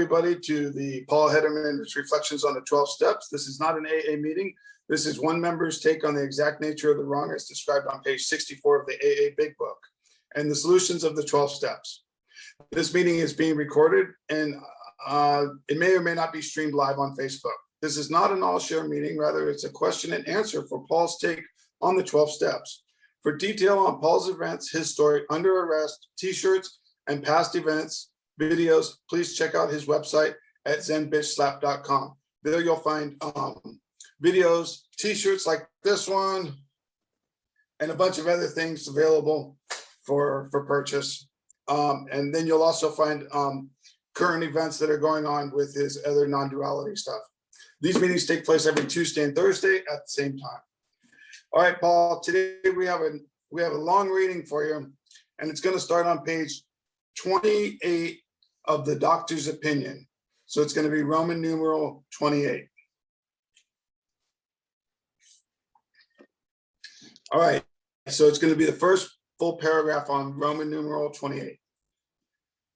everybody to the Paul Hedderman Reflections on the 12 Steps. This is not an AA meeting. This is one member's take on the exact nature of the wrong as described on page 64 of the AA Big Book and the solutions of the 12 steps. This meeting is being recorded and it may or may not be streamed live on Facebook. This is not an all-share meeting. Rather, it's a question and answer for Paul's take on the 12 steps. For detail on Paul's events, his story, under arrest, t-shirts, and past events, videos, please check out his website at zenbitchslap.com. There you'll find videos, t-shirts like this one, and a bunch of other things available for purchase. And then you'll also find current events that are going on with his other non-duality stuff. These meetings take place every Tuesday and Thursday at the same time. All right, Paul, today we have a long reading for you, and it's going to start on page 28 of the doctor's opinion. So it's going to be Roman numeral 28. All right, so it's going to be the first full paragraph on Roman numeral 28.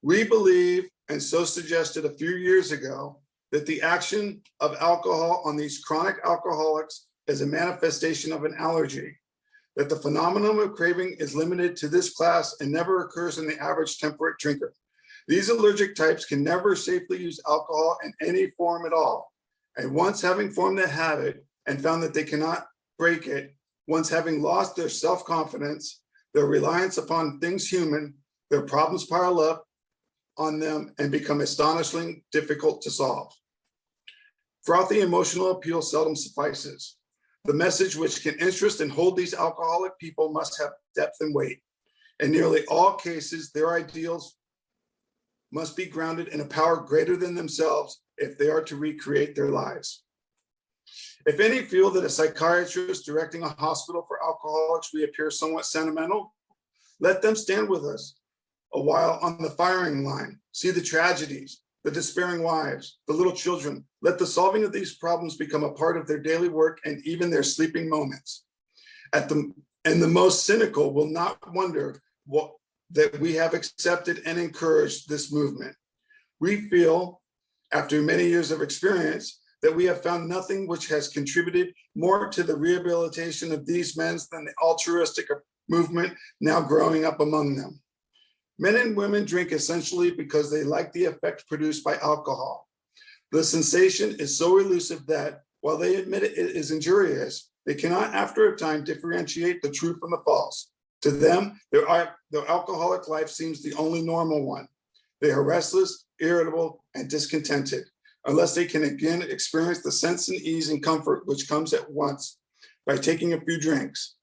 We believe, and so suggested a few years ago, that the action of alcohol on these chronic alcoholics is a manifestation of an allergy, that the phenomenon of craving is limited to this class and never occurs in the average temperate drinker. These allergic types can never safely use alcohol in any form at all. And once having formed the habit and found that they cannot break it, once having lost their self-confidence, their reliance upon things human, their problems pile up on them and become astonishingly difficult to solve. Frothy emotional appeal seldom suffices. The message which can interest and hold these alcoholic people must have depth and weight. In nearly all cases, their ideals must be grounded in a power greater than themselves if they are to recreate their lives. If any feel that a psychiatrist directing a hospital for alcoholics reappears somewhat sentimental, let them stand with us a while on the firing line, see the tragedies, the despairing wives, the little children. Let the solving of these problems become a part of their daily work and even their sleeping moments. And the most cynical will not wonder that we have accepted and encouraged this movement. We feel, after many years of experience, that we have found nothing which has contributed more to the rehabilitation of these men than the altruistic movement now growing up among them. Men and women drink essentially because they like the effect produced by alcohol. The sensation is so elusive that, while they admit it is injurious, they cannot after a time differentiate the true from the false. To them, their alcoholic life seems the only normal one. They are restless, irritable, and discontented, unless they can again experience the sense and ease and comfort which comes at once by taking a few drinks.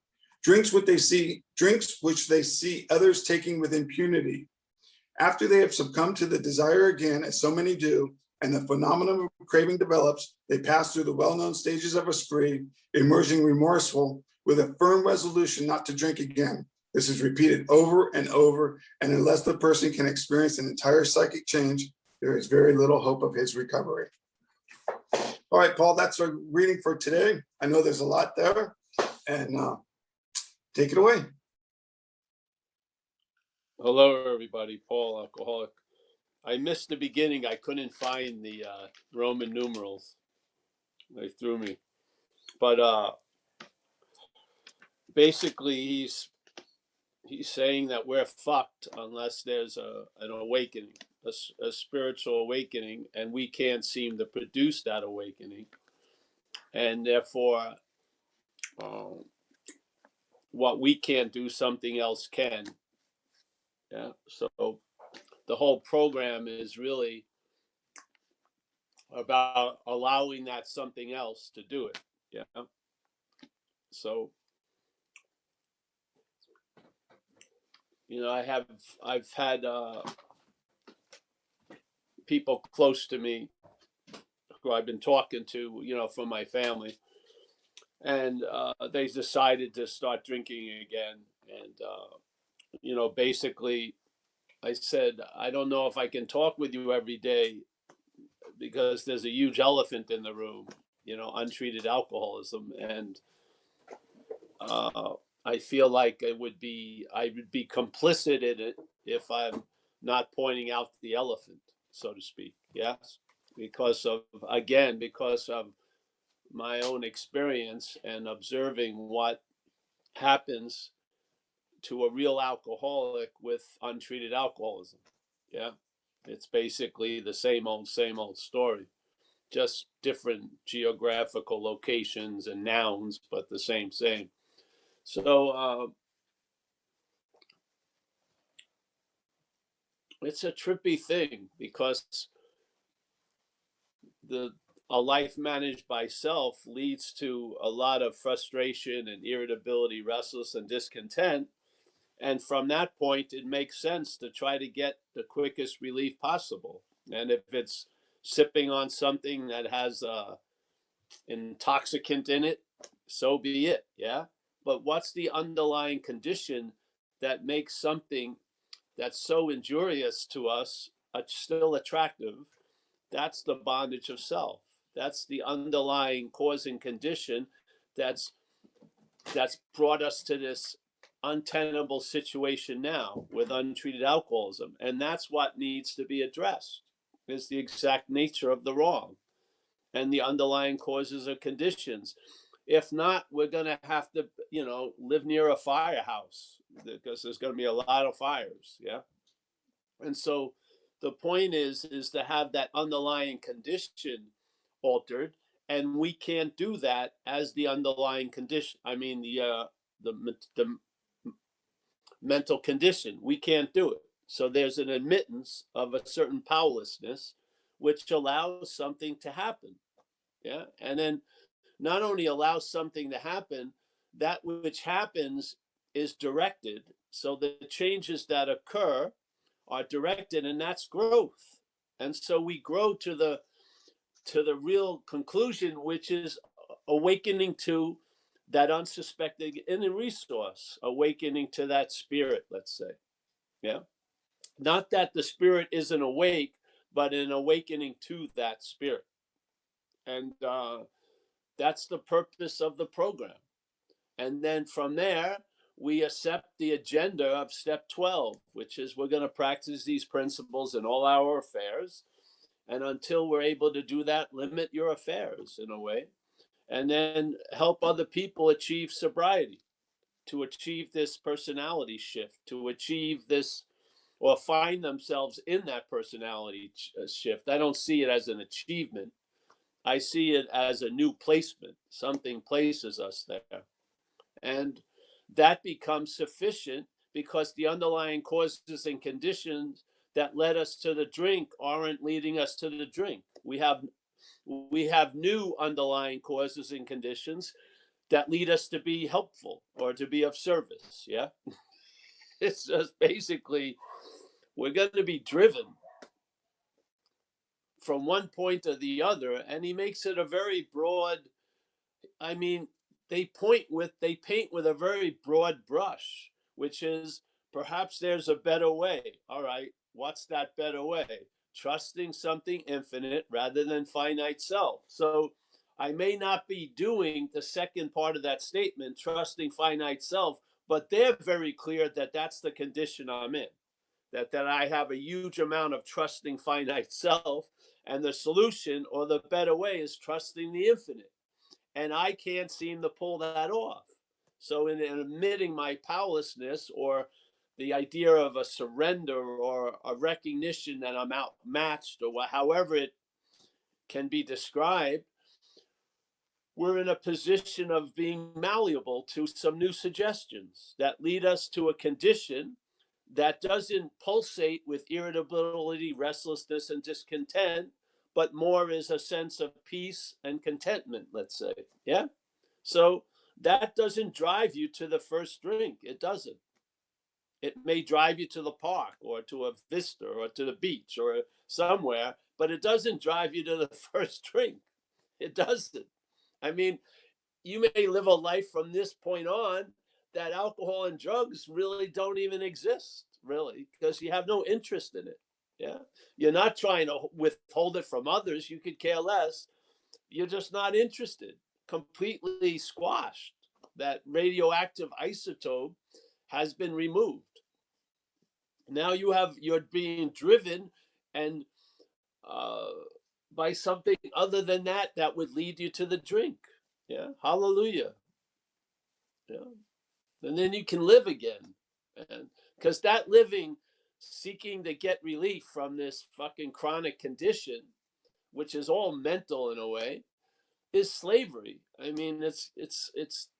Drinks which they see others taking with impunity. After they have succumbed to the desire again, as so many do, and the phenomenon of craving develops, they pass through the well-known stages of a spree, emerging remorseful with a firm resolution not to drink again. This is repeated over and over, and unless the person can experience an entire psychic change, there is very little hope of his recovery. All right, Paul, that's our reading for today. I know there's a lot there, and take it away. Hello, everybody. Paul, alcoholic. I missed the beginning. I couldn't find the Roman numerals. They threw me. But basically, he's saying that we're fucked unless there's an awakening, a spiritual awakening, and we can't seem to produce that awakening. And therefore, what we can't do, something else can. Yeah. So the whole program is really about allowing that something else to do it. Yeah. So, I've had people close to me who I've been talking to, from my family, and they decided to start drinking again. And, basically I said, I don't know if I can talk with you every day because there's a huge elephant in the room, untreated alcoholism. And I feel like I would be complicit in it if I'm not pointing out the elephant. so to speak. Yes, because of my own experience and observing what happens to a real alcoholic with untreated alcoholism. Yeah, it's basically the same old story, just different geographical locations and nouns, but the same. So it's a trippy thing because the a life managed by self leads to a lot of frustration and irritability, restless and discontent. And from that point, it makes sense to try to get the quickest relief possible. And if it's sipping on something that has intoxicant in it, so be it. Yeah. But what's the underlying condition that makes something that's so injurious to us still attractive? That's the bondage of self. That's the underlying causing condition that's brought us to this untenable situation now with untreated alcoholism. And that's what needs to be addressed, is the exact nature of the wrong and the underlying causes or conditions. If not, we're going to have to, live near a firehouse because there's going to be a lot of fires. Yeah. And so the point is to have that underlying condition altered, and we can't do that as the underlying condition. I mean, the mental condition. We can't do it. So there's an admittance of a certain powerlessness, which allows something to happen. Yeah, and then not only allows something to happen, that which happens is directed. So the changes that occur are directed, and that's growth. And so we grow to the real conclusion, which is awakening to that unsuspected inner resource, awakening to that spirit, let's say. Yeah. Not that the spirit isn't awake, but an awakening to that spirit. And that's the purpose of the program. And then from there, we accept the agenda of step 12, which is we're going to practice these principles in all our affairs. And until we're able to do that, limit your affairs in a way. And then help other people achieve sobriety, to achieve this personality shift, to achieve this or find themselves in that personality shift. I don't see it as an achievement. I see it as a new placement. Something places us there. And that becomes sufficient because the underlying causes and conditions that led us to the drink aren't leading us to the drink. We have new underlying causes and conditions that lead us to be helpful or to be of service. Yeah. It's just basically we're going to be driven from one point to the other, and he makes it a very broad. I mean, they paint with a very broad brush, which is perhaps there's a better way. All right, what's that better way? Trusting something infinite rather than finite self. So I may not be doing the second part of that statement, trusting finite self, but they're very clear that that's the condition I'm in. That I have a huge amount of trusting finite self, and the solution or the better way is trusting the infinite, and I can't seem to pull that off. So in admitting my powerlessness, or the idea of a surrender or a recognition that I'm outmatched, or however it can be described, we're in a position of being malleable to some new suggestions that lead us to a condition that doesn't pulsate with irritability, restlessness, and discontent, but more is a sense of peace and contentment, let's say. Yeah. So that doesn't drive you to the first drink. It doesn't. It may drive you to the park or to a vista or to the beach or somewhere, but it doesn't drive you to the first drink. It doesn't. I mean, you may live a life from this point on that alcohol and drugs really don't even exist, really, because you have no interest in it. Yeah. You're not trying to withhold it from others. You could care less. You're just not interested, completely squashed. That radioactive isotope has been removed. Now you're being driven, and by something other than that would lead you to the drink. Yeah, hallelujah. Yeah, and then you can live again, and because that living, seeking to get relief from this fucking chronic condition, which is all mental in a way, is slavery. I mean, it's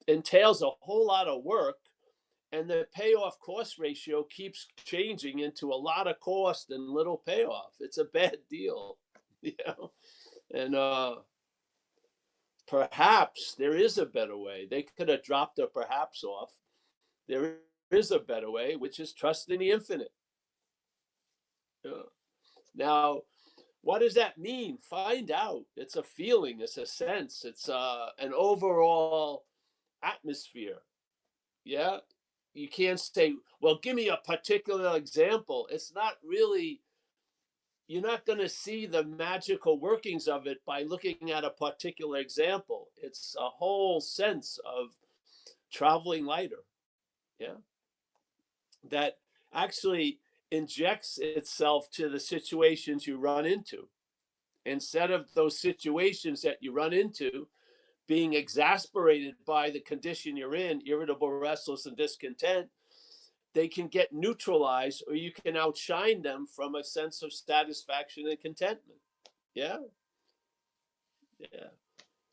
entails a whole lot of work, and the payoff cost ratio keeps changing into a lot of cost and little payoff. It's a bad deal, you know. And perhaps there is a better way. They could have dropped the perhaps off. There is a better way, which is trust in the infinite. Yeah. Now, what does that mean? Find out. It's a feeling, it's a sense, it's an overall atmosphere. Yeah. You can't say, well, give me a particular example. It's not really, you're not going to see the magical workings of it by looking at a particular example. It's a whole sense of traveling lighter. Yeah. That actually injects itself to the situations you run into. Instead of those situations that you run into being exasperated by the condition you're in, irritable, restless, and discontent, they can get neutralized, or you can outshine them from a sense of satisfaction and contentment. Yeah. Yeah.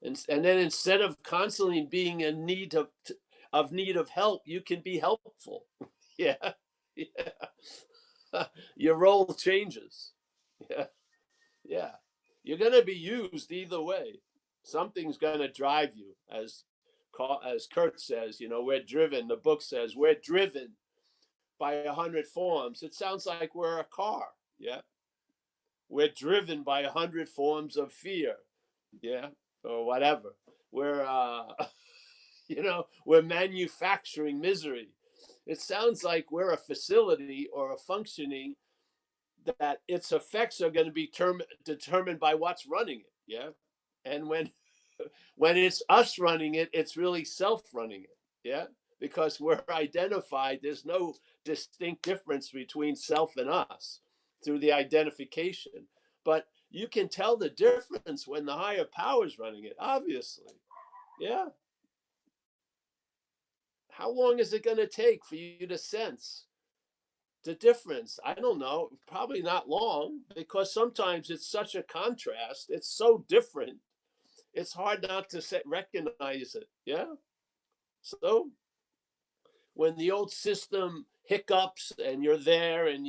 And then instead of constantly being in need of help, you can be helpful. Yeah. Yeah. Your role changes. Yeah. Yeah. You're going to be used either way. Something's going to drive you, as Kurt says, we're driven. The book says we're driven by 100 forms. It sounds like we're a car. Yeah. We're driven by 100 forms of fear. Yeah. Or whatever. We're, we're manufacturing misery. It sounds like we're a facility or a functioning that its effects are going to be determined by what's running it. Yeah. And when it's us running it, it's really self running it. Yeah. Because we're identified, there's no distinct difference between self and us through the identification. But you can tell the difference when the higher power is running it, obviously. Yeah. How long is it going to take for you to sense the difference? I don't know. Probably not long, because sometimes it's such a contrast. It's so different. It's hard not to recognize it. Yeah. So when the old system hiccups and you're there and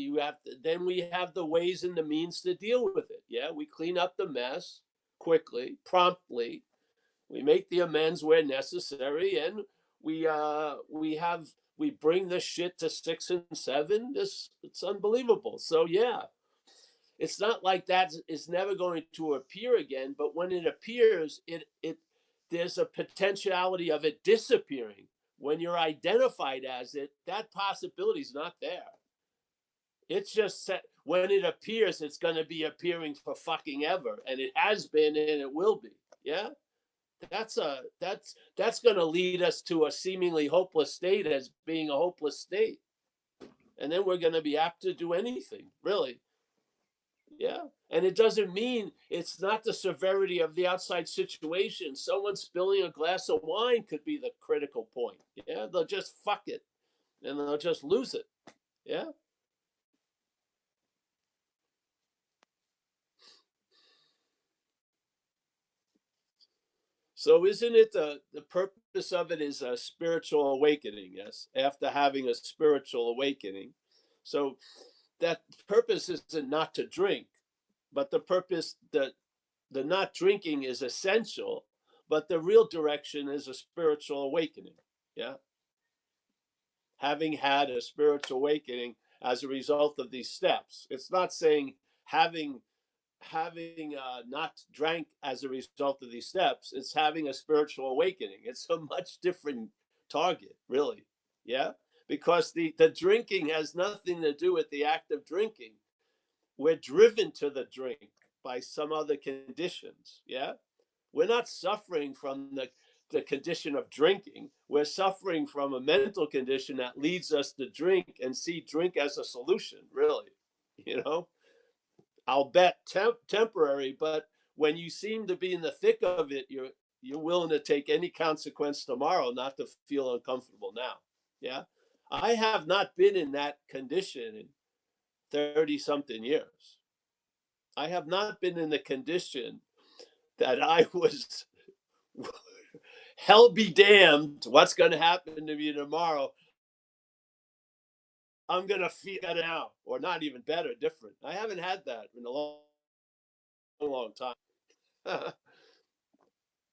then we have the ways and the means to deal with it. Yeah. We clean up the mess quickly, promptly. We make the amends where necessary, and we bring the shit to 6 and 7. It's unbelievable. So yeah, it's not like that is never going to appear again, but when it appears, it there's a potentiality of it disappearing. When you're identified as it, that possibility is not there. It's just set when it appears, it's going to be appearing for fucking ever, and it has been, and it will be. Yeah. That's going to lead us to a seemingly hopeless state as being a hopeless state, and then we're going to be apt to do anything, really. Yeah. And it doesn't mean it's not the severity of the outside situation. Someone spilling a glass of wine could be the critical point. Yeah. They'll just fuck it, and they'll just lose it. Yeah. So isn't it the purpose of it is a spiritual awakening? Yes, after having a spiritual awakening. So that purpose isn't not to drink, but the purpose that the not drinking is essential, but the real direction is a spiritual awakening. Yeah. Having had a spiritual awakening as a result of these steps. It's not saying having not drank as a result of these steps. It's having a spiritual awakening. It's a much different target, really. Yeah. Because the drinking has nothing to do with the act of drinking. We're driven to the drink by some other conditions. Yeah. We're not suffering from the condition of drinking. We're suffering from a mental condition that leads us to drink and see drink as a solution, really. You know, I'll bet temporary, but when you seem to be in the thick of it, you're willing to take any consequence tomorrow not to feel uncomfortable now. Yeah. I have not been in that condition in 30 something years. I have not been in the condition that I was hell be damned. What's going to happen to me tomorrow? I'm going to feel better now, or not even better, different. I haven't had that in a long, long time.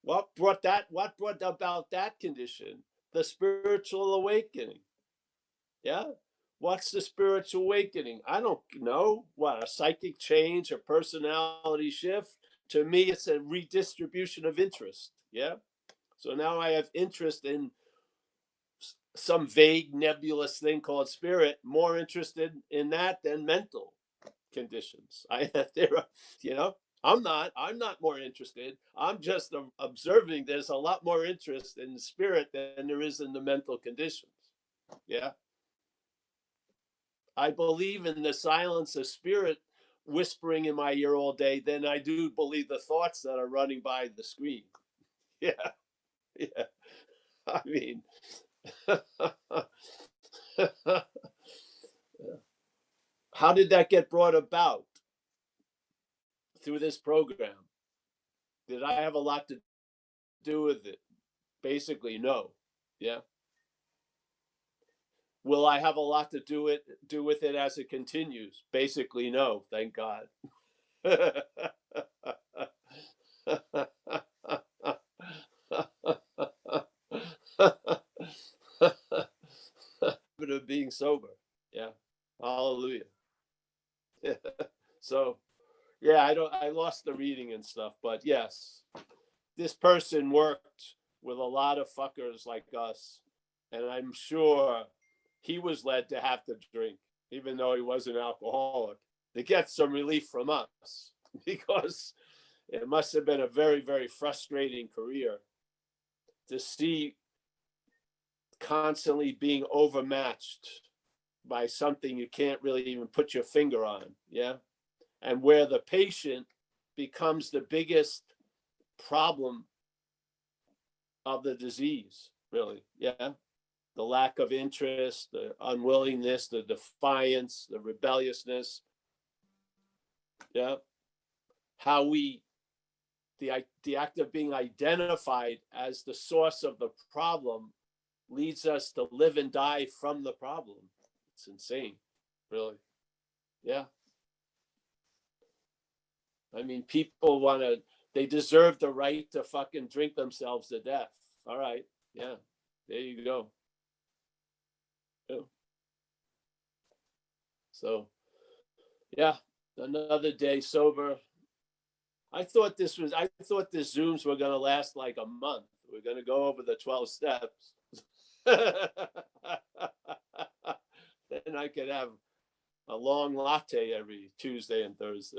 What brought about that condition? The spiritual awakening. Yeah. What's the spiritual awakening? I don't know. What, a psychic change, a personality shift? To me, it's a redistribution of interest. Yeah. So now I have interest in some vague nebulous thing called spirit, more interested in that than mental conditions. You know, I'm not more interested. I'm just observing there's a lot more interest in the spirit than there is in the mental conditions. Yeah. I believe in the silence of spirit whispering in my ear all day than I do believe the thoughts that are running by the screen. Yeah. Yeah. I mean, how did that get brought about through this program? Did I have a lot to do with it? Basically, no. Yeah. Will I have a lot to do with it as it continues? Basically, no. Thank God. Of being sober. Yeah. Hallelujah. So yeah, I lost the reading and stuff, but yes, this person worked with a lot of fuckers like us, and I'm sure he was led to have to drink, even though he was an alcoholic, to get some relief from us, because it must have been a very, very frustrating career to see constantly being overmatched by something you can't really even put your finger on. Yeah. And where the patient becomes the biggest problem of the disease, really. Yeah. The lack of interest, the unwillingness, the defiance, the rebelliousness. Yeah. How the act of being identified as the source of the problem leads us to live and die from the problem. It's insane, really. Yeah. I mean, people they deserve the right to fucking drink themselves to death. All right. Yeah. There you go. Yeah. So, yeah, another day sober. I thought this Zooms were going to last like a month. We're going to go over the 12 steps. Then I could have a long latte every Tuesday and Thursday.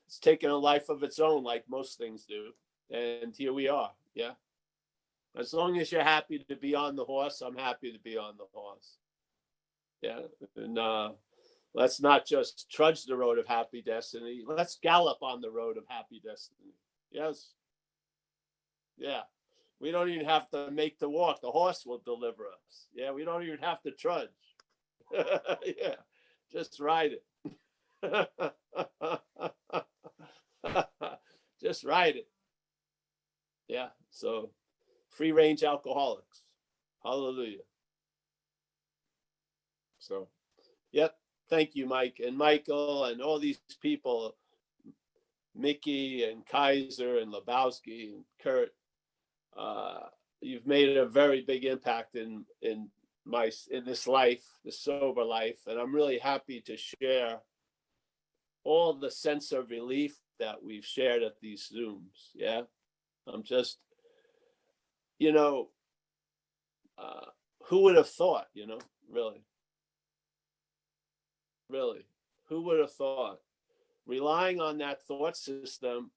It's taken a life of its own, like most things do. And here we are. Yeah. As long as you're happy to be on the horse, I'm happy to be on the horse. Yeah. And let's not just trudge the road of happy destiny. Let's gallop on the road of happy destiny. Yes. Yeah. We don't even have to make the walk. The horse will deliver us. Yeah. We don't even have to trudge. Yeah. Just ride it. Just ride it. Yeah. So free range alcoholics. Hallelujah. So, yep. Thank you, Mike and Michael and all these people, Mickey and Kaiser and Lebowski and Kurt. You've made a very big impact in this life, the sober life, and I'm really happy to share all the sense of relief that we've shared at these Zooms. Yeah. I'm just, you know, who would have thought, really, really, who would have thought relying on that thought system,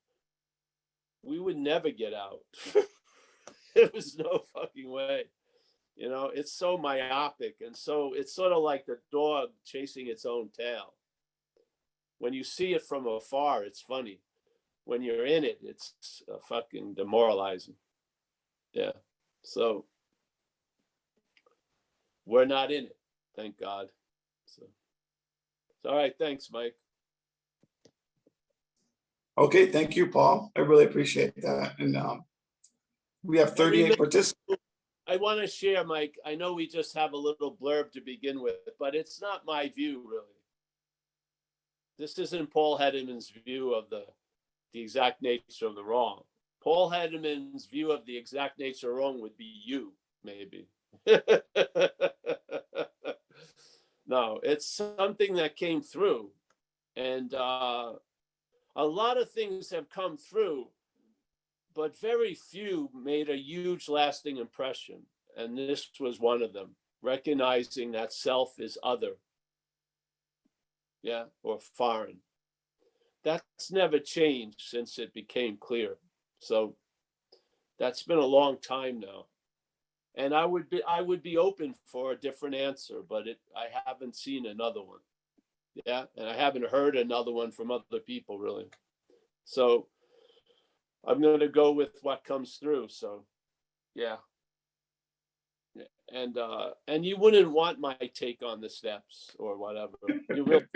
we would never get out. There was no fucking way. You know, it's so myopic, and so it's sort of like the dog chasing its own tail. When you see it from afar, it's funny. When you're in it, it's fucking demoralizing. Yeah. So we're not in it, thank God. So it's all right. Thanks, Mike. Okay, thank you, Paul. I really appreciate that. And we have 38 participants. I want to share, Mike. I know we just have a little blurb to begin with, but it's not my view, really. This isn't Paul Hedderman's view of the exact nature of the wrong. Paul Hedderman's view of the exact nature of wrong would be you, maybe. No, it's something that came through. And a lot of things have come through, but very few made a huge lasting impression. And this was one of them, recognizing that self is other, yeah, or foreign. That's never changed since it became clear. So that's been a long time now. And I would be open for a different answer, but I haven't seen another one. Yeah, and I haven't heard another one from other people, really. So I'm going to go with what comes through. So, yeah. And you wouldn't want my take on the steps or whatever. You really,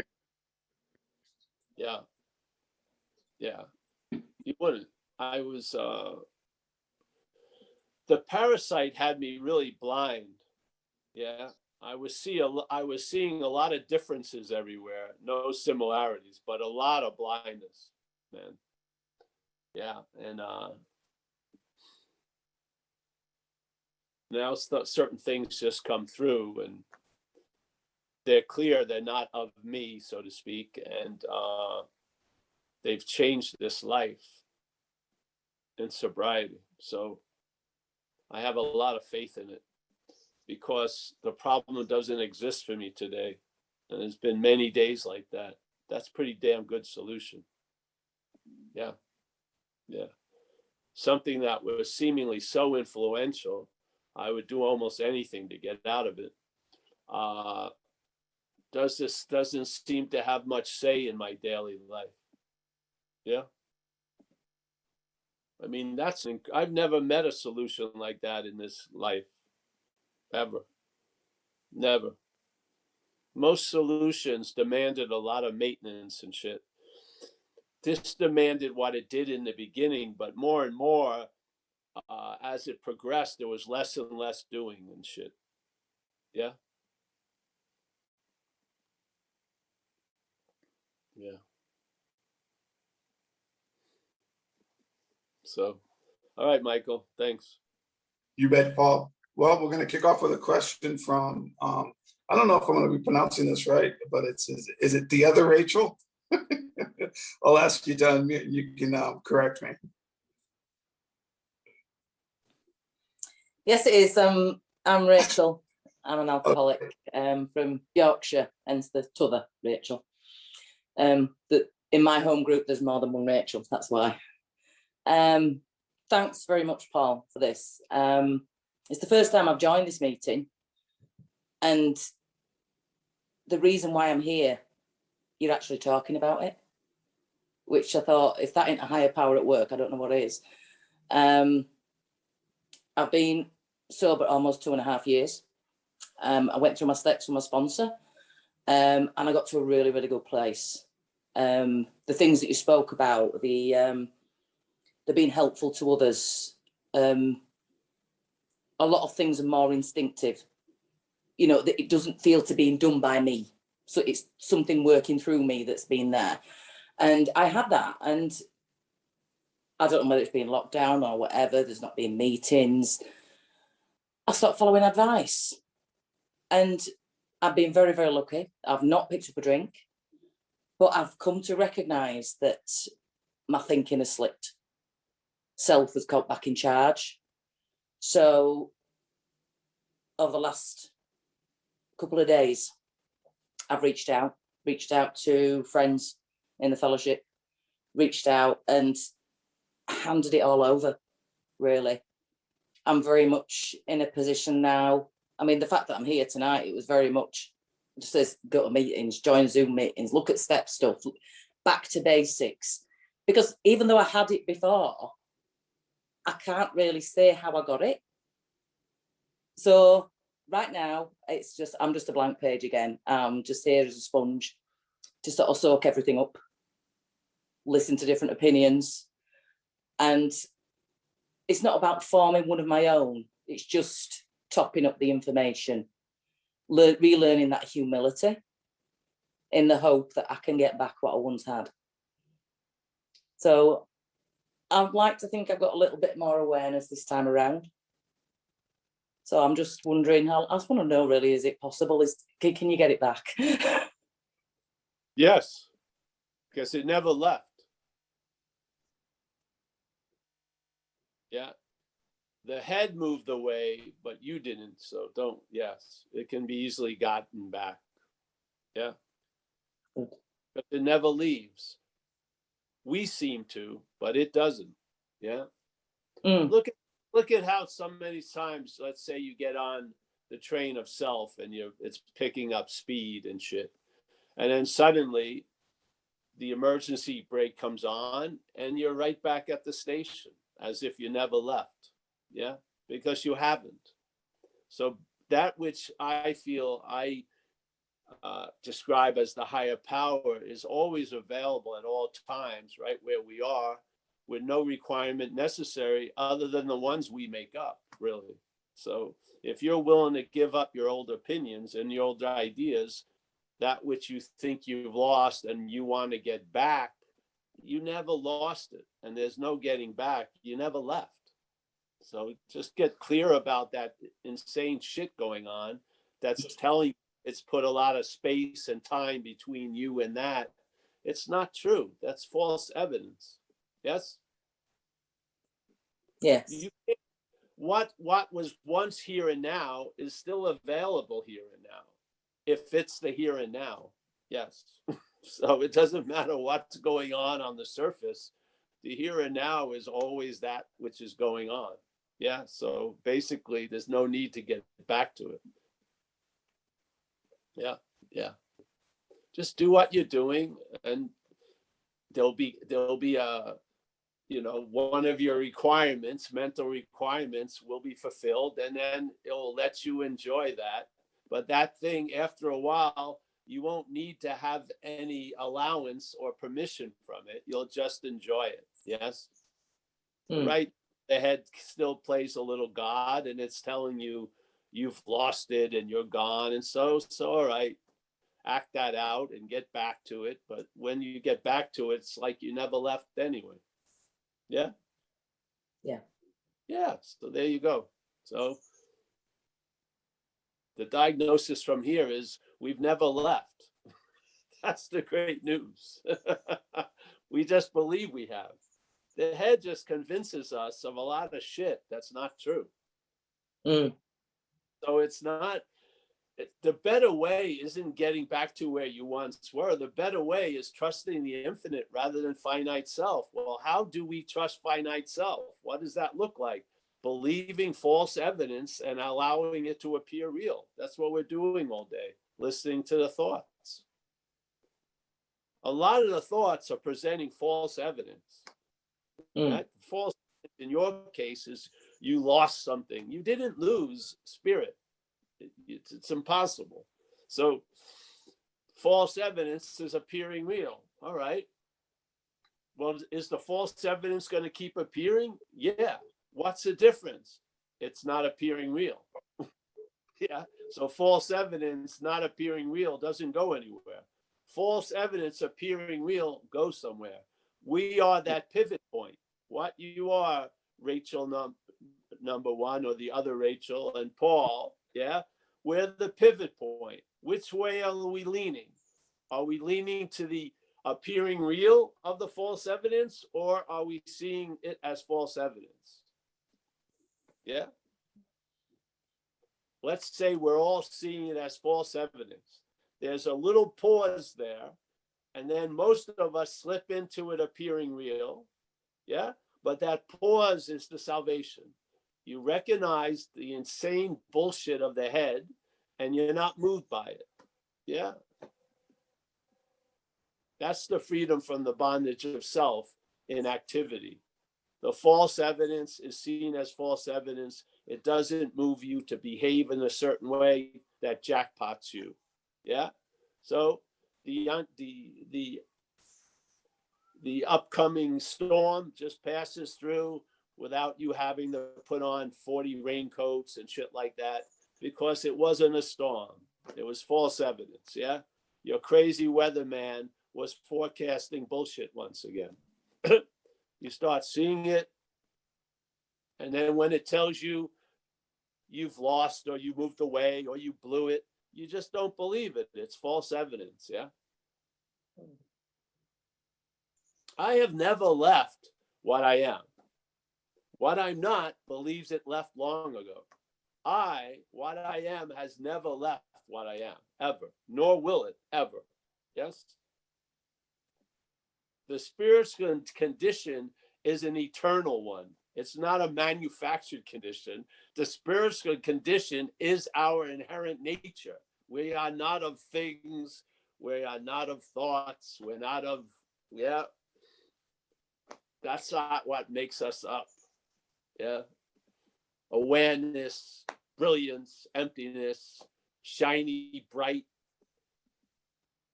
yeah, yeah. You wouldn't. I was the parasite had me really blind. Yeah, I was seeing a lot of differences everywhere, no similarities, but a lot of blindness, man. Yeah, and now certain things just come through, and they're clear they're not of me, so to speak, and they've changed this life in sobriety. So I have a lot of faith in it, because the problem doesn't exist for me today. And there's been many days like that. That's pretty damn good solution. Yeah. Yeah. Something that was seemingly so influential, I would do almost anything to get out of it. Doesn't seem to have much say in my daily life. Yeah. I mean, I've never met a solution like that in this life, ever. Never. Most solutions demanded a lot of maintenance and shit. This demanded what it did in the beginning, but more and more, as it progressed, there was less and less doing and shit. Yeah. Yeah. So, all right, Michael, thanks. You bet, Paul. Well, we're going to kick off with a question from, I don't know if I'm going to be pronouncing this right, but is it the other Rachel? I'll ask you to unmute and you can correct me. Yes, it is. I'm Rachel. I'm an alcoholic from Yorkshire, hence the t'other Rachel. That in my home group, there's more than one Rachel. That's why. Thanks very much, Paul, for this. It's the first time I've joined this meeting, and the reason why I'm here, you're actually talking about it, which I thought, if that ain't a higher power at work, I don't know what is. I've been sober almost 2.5 years. I went through my steps with my sponsor, and I got to a really, really good place. The things that you spoke about, the being helpful to others, a lot of things are more instinctive. You know, that it doesn't feel to being done by me. So it's something working through me that's been there. And I had that. And I don't know whether it's been locked down or whatever. There's not been meetings. I stopped following advice. And I've been very, very lucky. I've not picked up a drink. But I've come to recognise that my thinking has slipped. Self has got back in charge. So over the last couple of days, I've reached out to friends in the fellowship, reached out and handed it all over, really. I'm very much in a position now. I mean, the fact that I'm here tonight, it was very much just says go to meetings, join Zoom meetings, look at step stuff, back to basics. Because even though I had it before, I can't really say how I got it. So right now, it's just, I'm just a blank page again. Just here as a sponge to sort of soak everything up, listen to different opinions. And it's not about forming one of my own. It's just topping up the information, relearning that humility in the hope that I can get back what I once had. So I'd like to think I've got a little bit more awareness this time around. So I'm just wondering how, I just want to know really, is it possible? Can you get it back? Yes, because it never left. Yeah. The head moved away, but you didn't. So don't, yes, it can be easily gotten back. Yeah. But it never leaves. We seem to, but it doesn't. Yeah. Look at how so many times, let's say you get on the train of self and it's picking up speed and shit. And then suddenly the emergency brake comes on and you're right back at the station as if you never left. Yeah. Because you haven't. So that which I feel I describe as the higher power is always available at all times, right where we are, with no requirement necessary other than the ones we make up, really. So if you're willing to give up your old opinions and your old ideas, that which you think you've lost and you want to get back, you never lost it. And there's no getting back. You never left. So just get clear about that insane shit going on. That's telling you it's put a lot of space and time between you and that. It's not true. That's false evidence. Yes? Yes. What was once here and now is still available here and now. If it's the here and now. Yes. So it doesn't matter what's going on the surface. The here and now is always that which is going on. Yeah. So basically, there's no need to get back to it. Yeah. Yeah. Just do what you're doing, and there'll be a, one of your requirements, mental requirements, will be fulfilled, and then it will let you enjoy that. But that thing, after a while, you won't need to have any allowance or permission from it. You'll just enjoy it. Yes. Right. The head still plays a little God, and it's telling you you've lost it and you're gone. And so all right, act that out and get back to it. But when you get back to it, it's like you never left anyway. Yeah. Yeah. Yeah. So there you go. So the diagnosis from here is we've never left. That's the great news. We just believe we have. The head just convinces us of a lot of shit that's not true. So it's not, the better way isn't getting back to where you once were. The better way is trusting the infinite rather than finite self. Well, how do we trust finite self? What does that look like? Believing false evidence and allowing it to appear real. That's what we're doing all day, listening to the thoughts. A lot of the thoughts are presenting false evidence. Right? False, in your case, is you lost something. You didn't lose spirit. It's impossible. So false evidence is appearing real. All right. Well, is the false evidence going to keep appearing? Yeah. What's the difference? It's not appearing real. Yeah. So false evidence not appearing real doesn't go anywhere. False evidence appearing real goes somewhere. We are that pivot point. What you are, Rachel number one, or the other Rachel, and Paul, yeah, we're the pivot point. Which way are we leaning? Are we leaning to the appearing real of the false evidence, or are we seeing it as false evidence? Yeah. Let's say we're all seeing it as false evidence. There's a little pause there, and then most of us slip into it appearing real. Yeah. But that pause is the salvation. You recognize the insane bullshit of the head, and you're not moved by it. Yeah. That's the freedom from the bondage of self in activity. The false evidence is seen as false evidence. It doesn't move you to behave in a certain way that jackpots you. Yeah. So the upcoming storm just passes through without you having to put on 40 raincoats and shit like that, because it wasn't a storm. It was false evidence. Yeah. Your crazy weatherman was forecasting bullshit once again. You start seeing it, and then when it tells you you've lost or you moved away or you blew it, you just don't believe it. It's false evidence. Yeah. I have never left what I am. What I'm not believes it left long ago. What I am, has never left what I am, ever, nor will it ever. Yes? The spiritual condition is an eternal one. It's not a manufactured condition. The spiritual condition is our inherent nature. We are not of things. We are not of thoughts. We're not of, yeah. That's not what makes us up. Yeah. Awareness, brilliance, emptiness, shiny, bright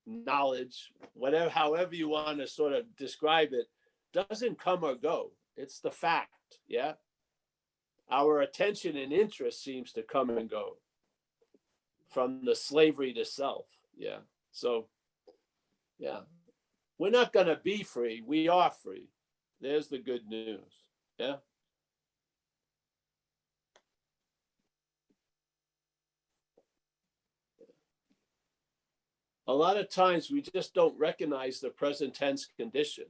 knowledge, whatever, however you want to sort of describe it, doesn't come or go. It's the fact. Yeah. Our attention and interest seems to come and go from the slavery to self. Yeah. So, yeah, we're not going to be free. We are free. There's the good news. Yeah. A lot of times we just don't recognize the present tense condition.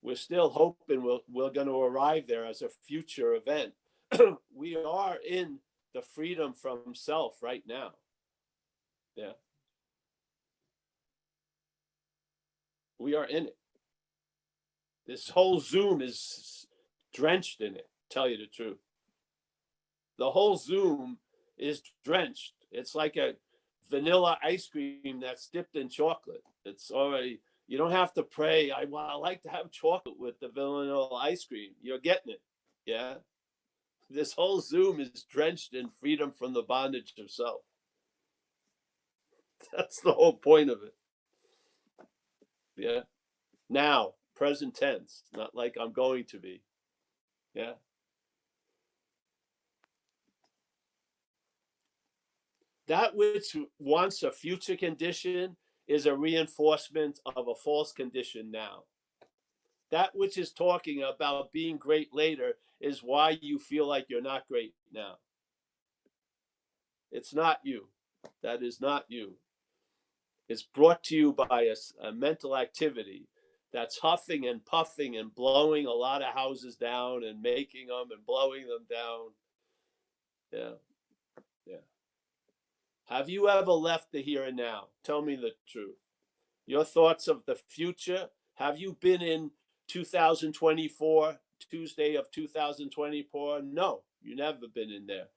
We're still hoping we're going to arrive there as a future event. We are in the freedom from self right now. Yeah. We are in it. This whole Zoom is drenched in it, tell you the truth. The whole Zoom is drenched. It's like a vanilla ice cream that's dipped in chocolate. It's already, you don't have to pray, I like to have chocolate with the vanilla ice cream. You're getting it. Yeah. This whole Zoom is drenched in freedom from the bondage of self. That's the whole point of it. Yeah. Now, present tense, not like I'm going to be. Yeah. That which wants a future condition is a reinforcement of a false condition now. That which is talking about being great later is why you feel like you're not great now. It's not you. That is not you. It's brought to you by a mental activity that's huffing and puffing and blowing a lot of houses down and making them and blowing them down. Yeah. Yeah. Have you ever left the here and now? Tell me the truth. Your thoughts of the future. Have you been in 2024, Tuesday of 2024? No, you never been in there.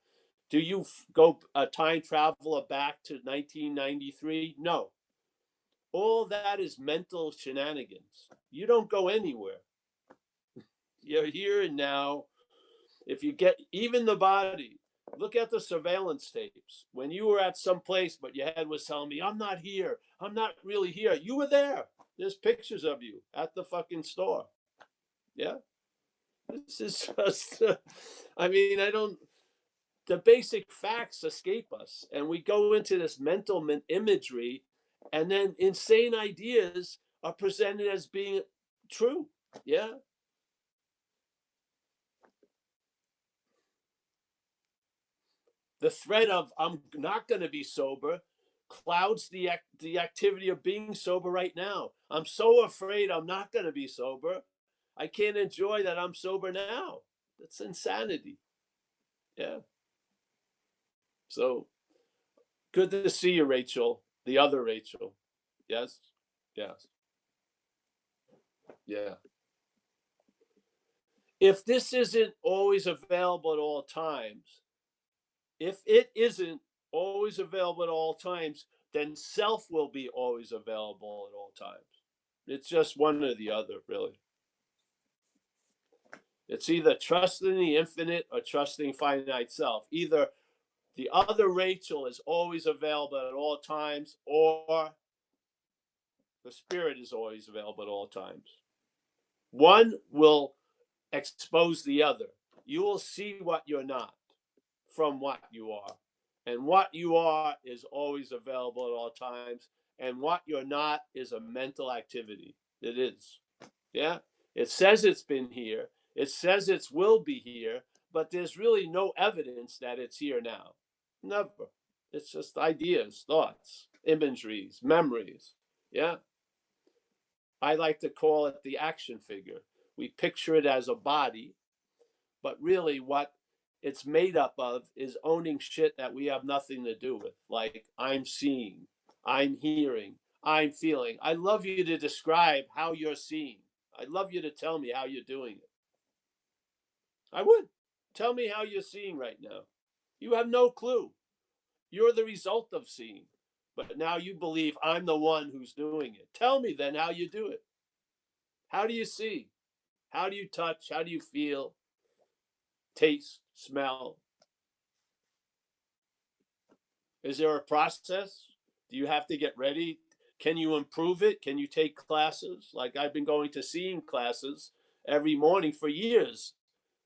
Do you go a time traveler back to 1993? No. All that is mental shenanigans. You don't go anywhere. You're here and now. If you get even the body, look at the surveillance tapes. When you were at some place, but your head was telling me, I'm not here. I'm not really here. You were there. There's pictures of you at the fucking store. Yeah. This is just, the basic facts escape us. And we go into this mental imagery, and then insane ideas are presented as being true. Yeah. The threat of I'm not going to be sober clouds the activity of being sober right now. I'm so afraid I'm not going to be sober. I can't enjoy that I'm sober now. That's insanity. Yeah. So good to see you, Rachel. The other Rachel. Yes. Yes. Yeah. If this isn't always available at all times, if it isn't always available at all times, then self will be always available at all times. It's just one or the other, really. It's either trusting the infinite or trusting finite self. Either the other Rachel is always available at all times, or the spirit is always available at all times. One will expose the other. You will see what you're not from what you are. And what you are is always available at all times. And what you're not is a mental activity. It is. Yeah. It says it's been here. It says it will be here, but there's really no evidence that it's here now. Never. It's just ideas, thoughts, imageries, memories. Yeah. I like to call it the action figure. We picture it as a body, but really what it's made up of is owning shit that we have nothing to do with. Like, I'm seeing, I'm hearing, I'm feeling. I love you to describe how you're seeing. I'd love you to tell me how you're doing it. I would. Tell me how you're seeing right now. You have no clue. You're the result of seeing. But now you believe I'm the one who's doing it. Tell me then how you do it. How do you see? How do you touch? How do you feel? Taste, smell? Is there a process? Do you have to get ready? Can you improve it? Can you take classes? Like, I've been going to seeing classes every morning for years.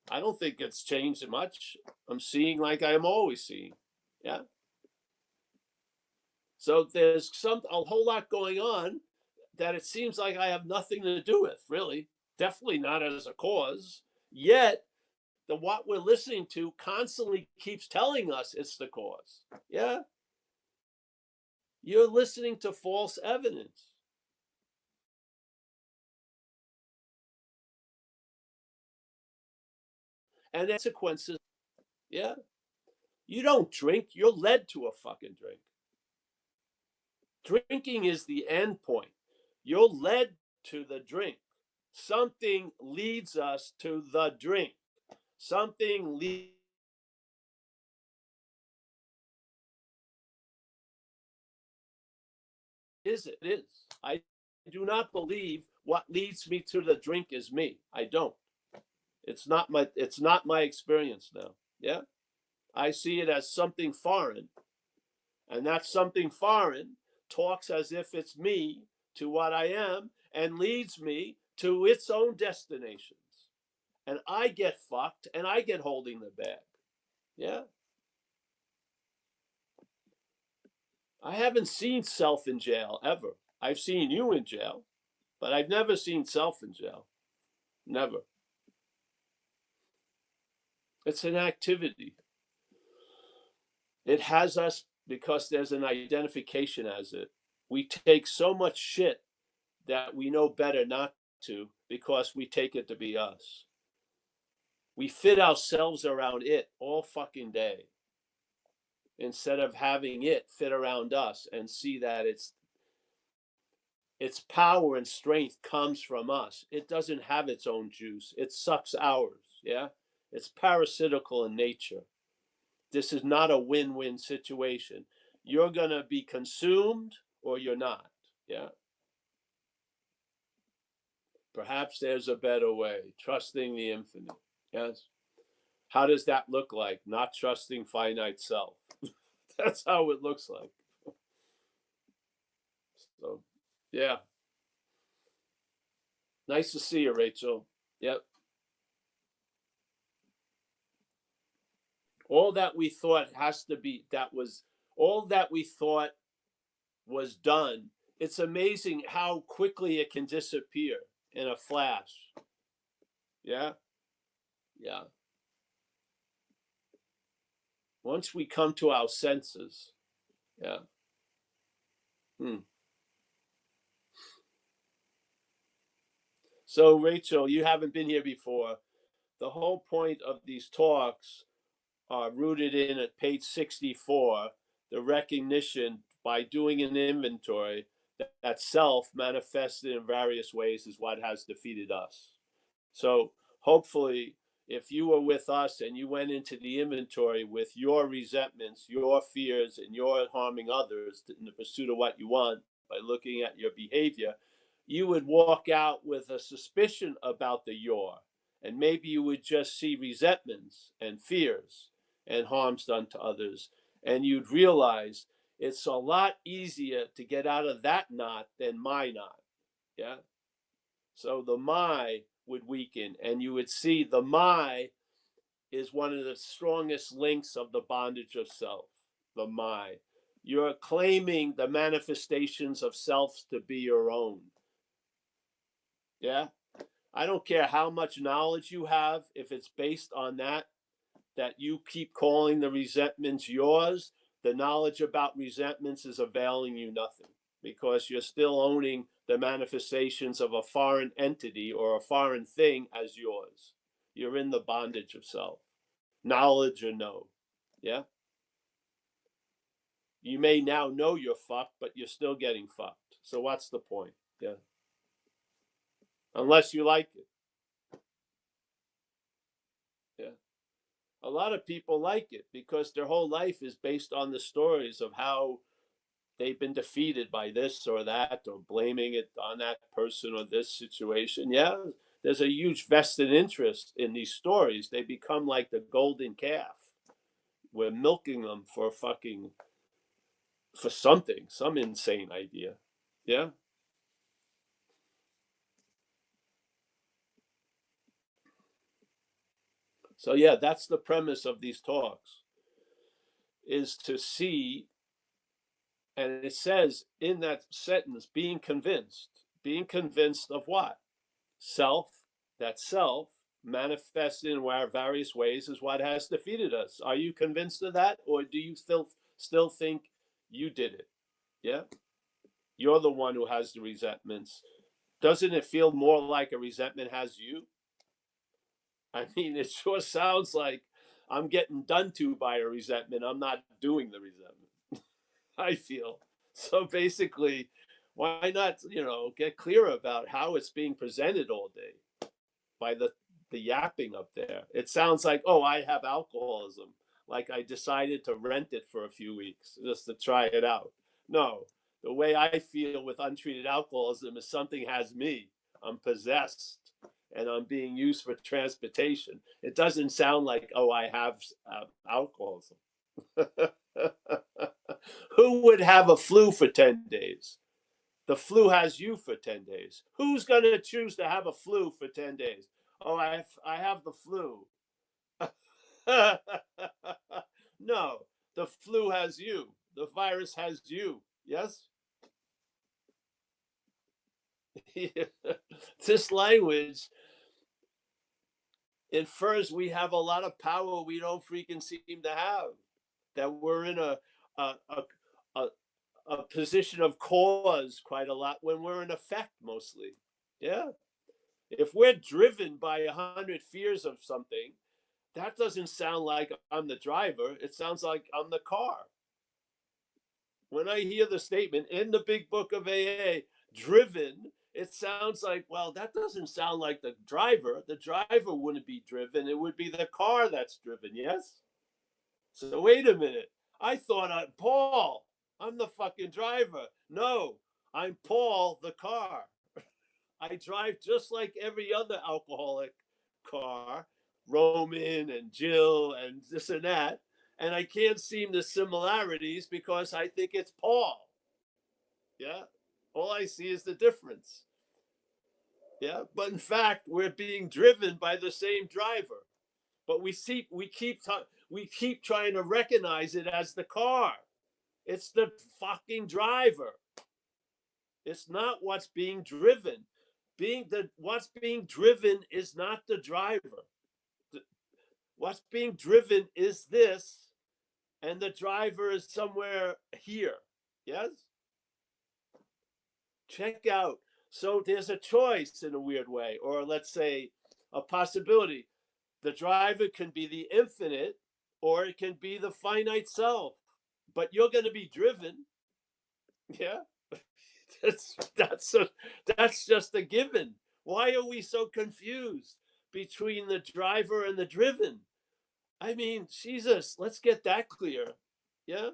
I don't think it's changed much. I'm seeing like I am always seeing. Yeah. So there's a whole lot going on that it seems like I have nothing to do with, really. Definitely not as a cause. Yet what we're listening to constantly keeps telling us it's the cause. Yeah. You're listening to false evidence. And the consequences. Yeah. You don't drink, you're led to a fucking drink. Drinking is the end point. You're led to the drink. Something leads us to the drink. Something leads. Is it? It is. I do not believe what leads me to the drink is me. I don't. It's not my experience now. Yeah. I see it as something foreign. And that something foreign talks as if it's me to what I am and leads me to its own destinations. And I get fucked and I get holding the bag. Yeah. I haven't seen self in jail ever. I've seen you in jail, but I've never seen self in jail. Never. It's an activity. It has us because there's an identification as it. We take so much shit that we know better not to because we take it to be us. We fit ourselves around it all fucking day instead of having it fit around us and see that its power and strength comes from us. It doesn't have its own juice. It sucks ours. Yeah. It's parasitical in nature. This is not a win-win situation. You're going to be consumed or you're not. Yeah. Perhaps there's a better way. Trusting the infinite. Yes. How does that look like? Not trusting finite self. That's how it looks like. So, yeah. Nice to see you, Rachel. Yep. All that we thought has to be, all that we thought was done. It's amazing how quickly it can disappear in a flash. Yeah. Yeah. Once we come to our senses. Yeah. So, Rachel, you haven't been here before. The whole point of these talks are rooted in at page 64, the recognition by doing an inventory that self manifested in various ways is what has defeated us. So hopefully, if you were with us and you went into the inventory with your resentments, your fears, and your harming others in the pursuit of what you want by looking at your behavior, you would walk out with a suspicion about the your. And maybe you would just see resentments and fears and harms done to others. And you'd realize it's a lot easier to get out of that knot than my knot. Yeah. So the my would weaken, and you would see the my is one of the strongest links of the bondage of self. The my. You're claiming the manifestations of self to be your own. Yeah. I don't care how much knowledge you have, if it's based on that you keep calling the resentments yours, the knowledge about resentments is availing you nothing, because you're still owning the manifestations of a foreign entity or a foreign thing as yours. You're in the bondage of self, knowledge or no. Yeah. You may now know you're fucked, but you're still getting fucked. So what's the point? Yeah. Unless you like it. Yeah. A lot of people like it because their whole life is based on the stories of how they've been defeated by this or that, or blaming it on that person or this situation. Yeah, there's a huge vested interest in these stories. They become like the golden calf. We're milking them for something, some insane idea. Yeah. So yeah, that's the premise of these talks, is to see, and it says in that sentence, being convinced of what? Self. That self manifested in various ways is what has defeated us. Are you convinced of that, or do you still think you did it? Yeah, you're the one who has the resentments. Doesn't it feel more like a resentment has you? I mean, it sure sounds like I'm getting done to by a resentment. I'm not doing the resentment. I feel so. Basically, why not get clear about how it's being presented all day by the yapping up there? It sounds like, oh, I have alcoholism, like I decided to rent it for a few weeks just to try it out. No, the way I feel with untreated alcoholism is something has me. I'm possessed and I'm being used for transportation. It doesn't sound like, oh, I have alcoholism. Who would have a flu for 10 days? The flu has you for 10 days. Who's going to choose to have a flu for 10 days? Oh, I have the flu. No, the flu has you. The virus has you. Yes? This language infers we have a lot of power we don't freaking seem to have. That we're in a a, a, a position of cause quite a lot when we're in effect mostly. Yeah. If we're driven by 100 fears of something, that doesn't sound like I'm the driver. It sounds like I'm the car. When I hear the statement in the big book of AA, driven, it sounds like, well, that doesn't sound like the driver. The driver wouldn't be driven. It would be the car that's driven. Yes? So wait a minute. I thought I'm Paul. I'm the fucking driver. No, I'm Paul, the car. I drive just like every other alcoholic car, Roman and Jill and this and that. And I can't see the similarities because I think it's Paul. Yeah. All I see is the difference. Yeah. But in fact, we're being driven by the same driver. But we keep trying to recognize it as the car. It's the fucking driver. It's not what's being driven. What's being driven is not the driver. What's being driven is this, and the driver is somewhere here. Yes? Check out. So there's a choice in a weird way, or let's say a possibility. The driver can be the infinite, or it can be the finite self. But you're going to be driven. Yeah? That's just a given. Why are we so confused? between the driver and the driven. I mean, Jesus, let's get that clear. Yeah.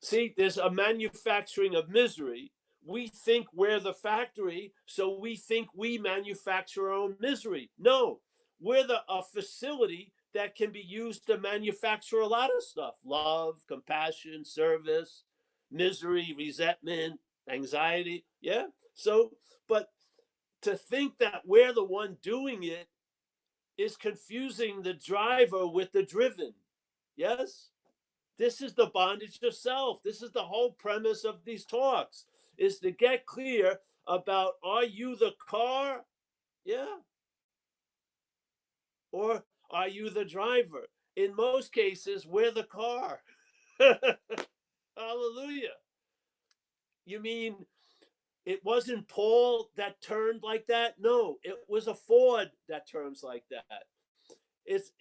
See, there's a manufacturing of misery. We think we're the factory, so we think we manufacture our own misery. No, we're a facility that can be used to manufacture a lot of stuff: love, compassion, service, misery, resentment, anxiety. Yeah. So, but to think that we're the one doing it is confusing the driver with the driven. Yes? This is the bondage of self. This is the whole premise of these talks, is to get clear about, are you the car? Yeah. Or are you the driver? In most cases, we're the car. Hallelujah. You mean it wasn't Paul that turned like that? No, it was a Ford that turns like that. It's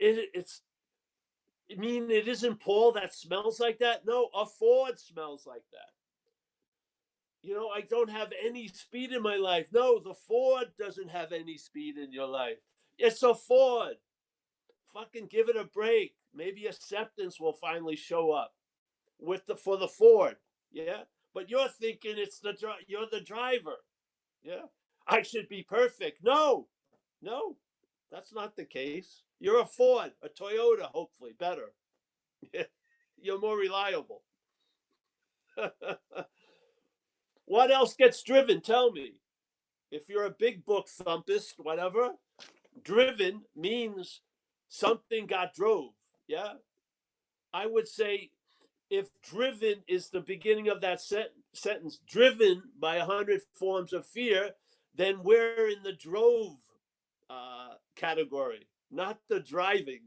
I mean, it isn't Paul that smells like that. No, a Ford smells like that. You know, I don't have any speed in my life. No, the Ford doesn't have any speed in your life. It's a Ford. Fucking give it a break. Maybe acceptance will finally show up for the Ford. Yeah, but you're thinking you're the driver. Yeah, I should be perfect. No, no, that's not the case. You're a Ford, a Toyota, hopefully better. You're more reliable. What else gets driven? Tell me. If you're a big book thumpist, whatever, driven means something got drove. Yeah. I would say if driven is the beginning of that sentence, driven by 100 forms of fear, then we're in the drove category, not the driving.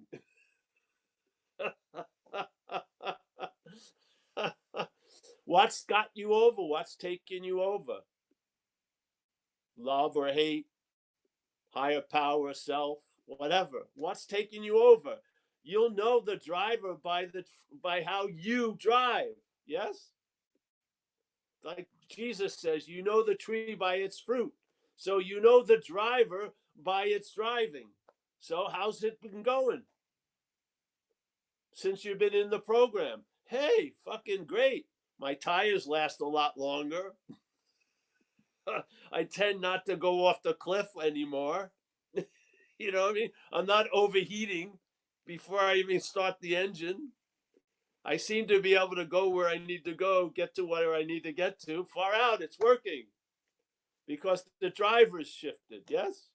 What's got you over? What's taking you over? Love or hate, higher power, self, whatever. What's taking you over? You'll know the driver by how you drive. Yes? Like Jesus says, you know the tree by its fruit. So you know the driver by its driving. So how's it been going since you've been in the program? Hey, fucking great. My tires last a lot longer. I tend not to go off the cliff anymore. You know what I mean? I'm not overheating before I even start the engine. I seem to be able to go where I need to go, get to where I need to get to. Far out, it's working because the driver's shifted. Yes?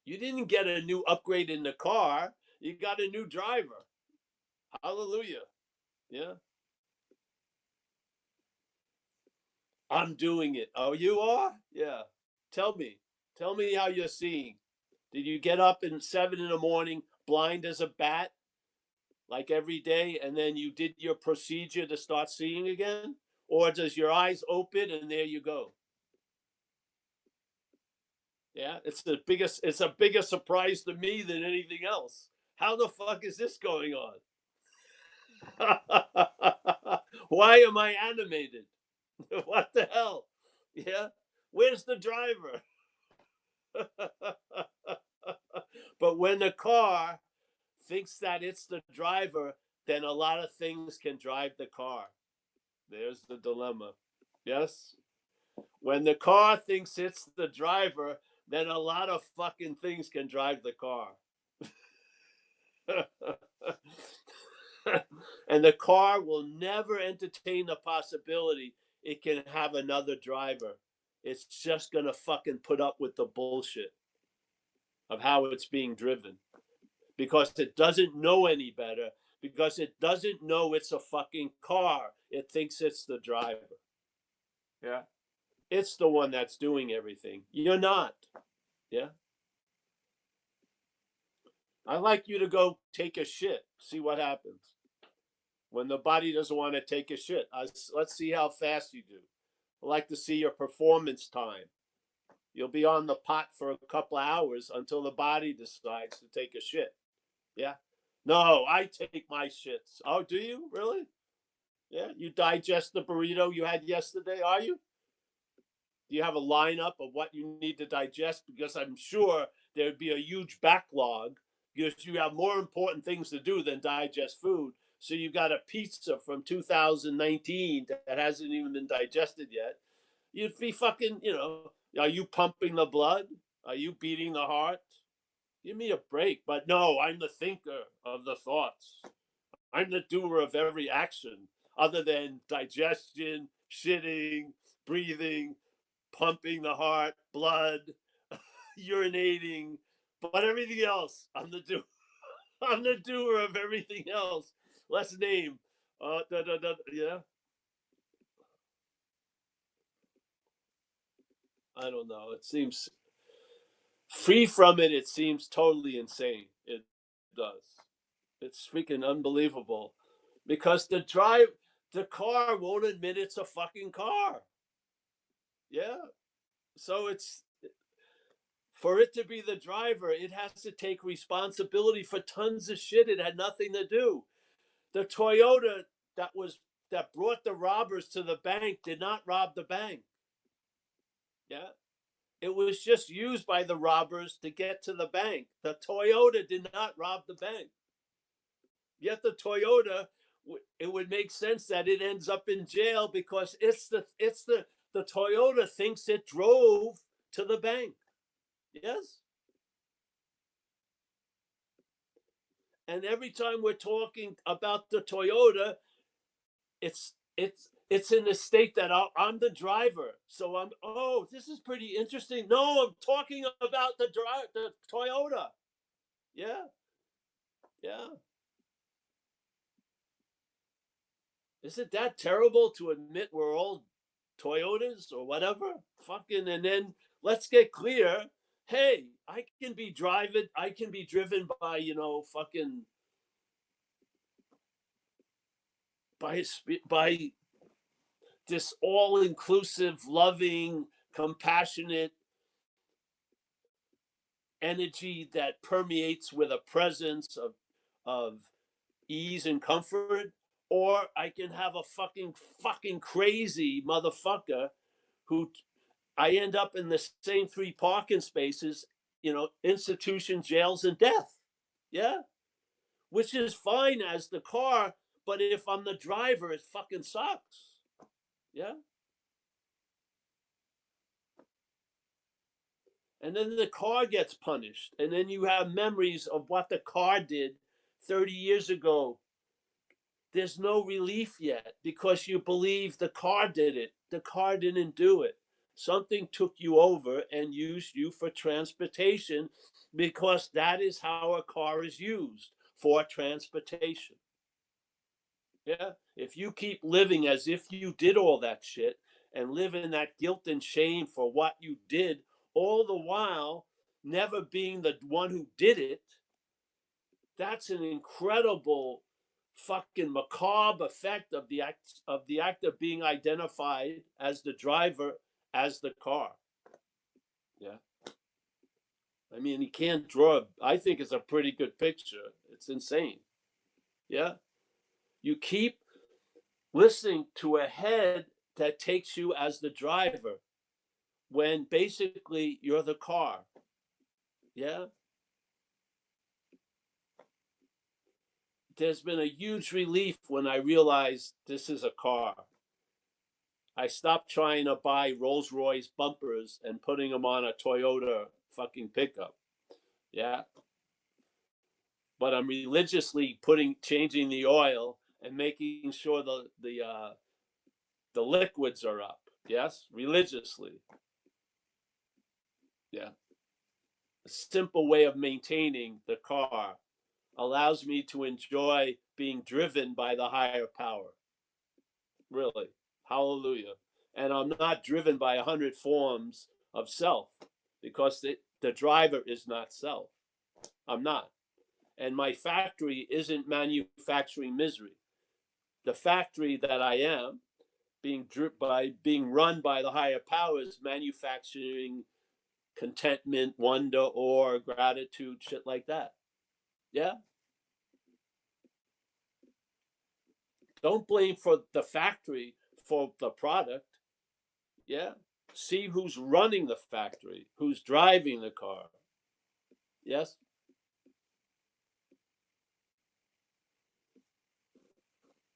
You didn't get a new upgrade in the car. You got a new driver. Hallelujah. Yeah. I'm doing it. Oh, you are? Yeah. Tell me. Tell me how you're seeing. Did you get up at 7 a.m, blind as a bat, like every day, and then you did your procedure to start seeing again? Or does your eyes open and there you go? Yeah, it's a bigger surprise to me than anything else. How the fuck is this going on? Why am I animated? What the hell? Yeah, where's the driver? But when the car thinks that it's the driver, then a lot of things can drive the car. There's the dilemma. Yes? When the car thinks it's the driver, then a lot of fucking things can drive the car. And the car will never entertain the possibility it can have another driver. It's just going to fucking put up with the bullshit of how it's being driven because it doesn't know any better, because it doesn't know it's a fucking car. It thinks it's the driver. Yeah. It's the one that's doing everything. You're not. Yeah. I like you to go take a shit, see what happens. When the body doesn't want to take a shit, let's see how fast you do. I'd like to see your performance time. You'll be on the pot for a couple of hours until the body decides to take a shit. Yeah. No, I take my shits. Oh, do you? Really? Yeah. You digest the burrito you had yesterday, are you? Do you have a lineup of what you need to digest? Because I'm sure there'd be a huge backlog because you have more important things to do than digest food. So you've got a pizza from 2019 that hasn't even been digested yet. You'd be fucking, are you pumping the blood? Are you beating the heart? Give me a break. But no, I'm the thinker of the thoughts. I'm the doer of every action other than digestion, shitting, breathing, pumping the heart, blood, urinating, but everything else, I'm the doer. I'm the doer of everything else. Let's name. Yeah. I don't know. It seems free from it. It seems totally insane. It does. It's freaking unbelievable because the car won't admit it's a fucking car. Yeah. So it's for it to be the driver, it has to take responsibility for tons of shit it had nothing to do. The Toyota that brought the robbers to the bank did not rob the bank. Yeah. It was just used by the robbers to get to the bank. The Toyota did not rob the bank. Yet the Toyota, it would make sense that it ends up in jail because the Toyota thinks it drove to the bank. Yes. And every time we're talking about the Toyota, it's in the state that I'm the driver. So this is pretty interesting. No, I'm talking about the Toyota. Yeah. Yeah. Is it that terrible to admit we're all Toyotas or whatever? Fucking, and then let's get clear. Hey, I can be driven by, fucking by this all-inclusive, loving, compassionate energy that permeates with a presence of ease and comfort, or I can have a fucking crazy motherfucker who I end up in the same three parking spaces, institutions, jails, and death. Yeah, which is fine as the car, but if I'm the driver, it fucking sucks. Yeah. And then the car gets punished. And then you have memories of what the car did 30 years ago. There's no relief yet because you believe the car did it. The car didn't do it. Something took you over and used you for transportation because that is how a car is used, for transportation. Yeah. If you keep living as if you did all that shit and live in that guilt and shame for what you did, all the while never being the one who did it, that's an incredible fucking macabre effect of the act of being identified as the driver, as the car. Yeah. I mean, he can't draw. I think it's a pretty good picture. It's insane. Yeah. You keep listening to a head that takes you as the driver when basically you're the car. Yeah. There's been a huge relief when I realized this is a car. I stopped trying to buy Rolls Royce bumpers and putting them on a Toyota fucking pickup. Yeah. But I'm religiously changing the oil and making sure the liquids are up. Yes, religiously. Yeah. A simple way of maintaining the car allows me to enjoy being driven by the higher power. Really. Hallelujah. And I'm not driven by 100 forms of self because the driver is not self. I'm not. And my factory isn't manufacturing misery. The factory that I am being run by the higher powers, manufacturing contentment, wonder, or gratitude, shit like that. Yeah. Don't blame for the factory for the product. Yeah. see who's running the factory, who's driving the car. Yes?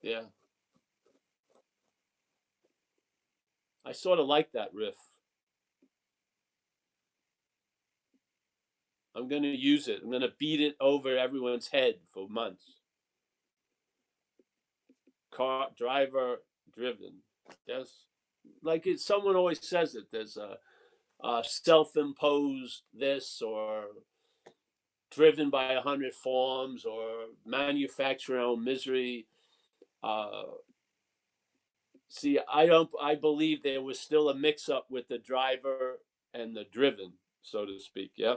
Yeah. I sort of like that riff. I'm going to use it. I'm going to beat it over everyone's head for months. Car driver driven. Yes. Like someone always says it. There's a self-imposed this, or driven by 100 forms, or manufacture our own misery. See, I believe there was still a mix-up with the driver and the driven, so to speak. Yeah.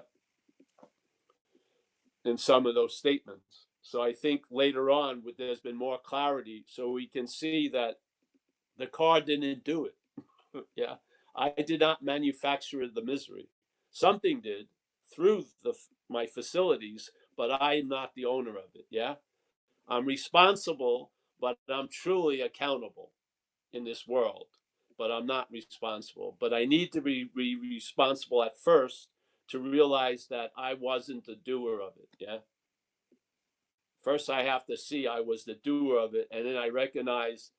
In some of those statements. So I think later on, there's been more clarity, so we can see that the car didn't do it. Yeah, I did not manufacture the misery. Something did through my facilities, but I'm not the owner of it. Yeah, I'm responsible, but I'm truly accountable in this world. But I'm not responsible. But I need to be responsible at first to realize that I wasn't the doer of it. Yeah. First, I have to see I was the doer of it, and then I recognize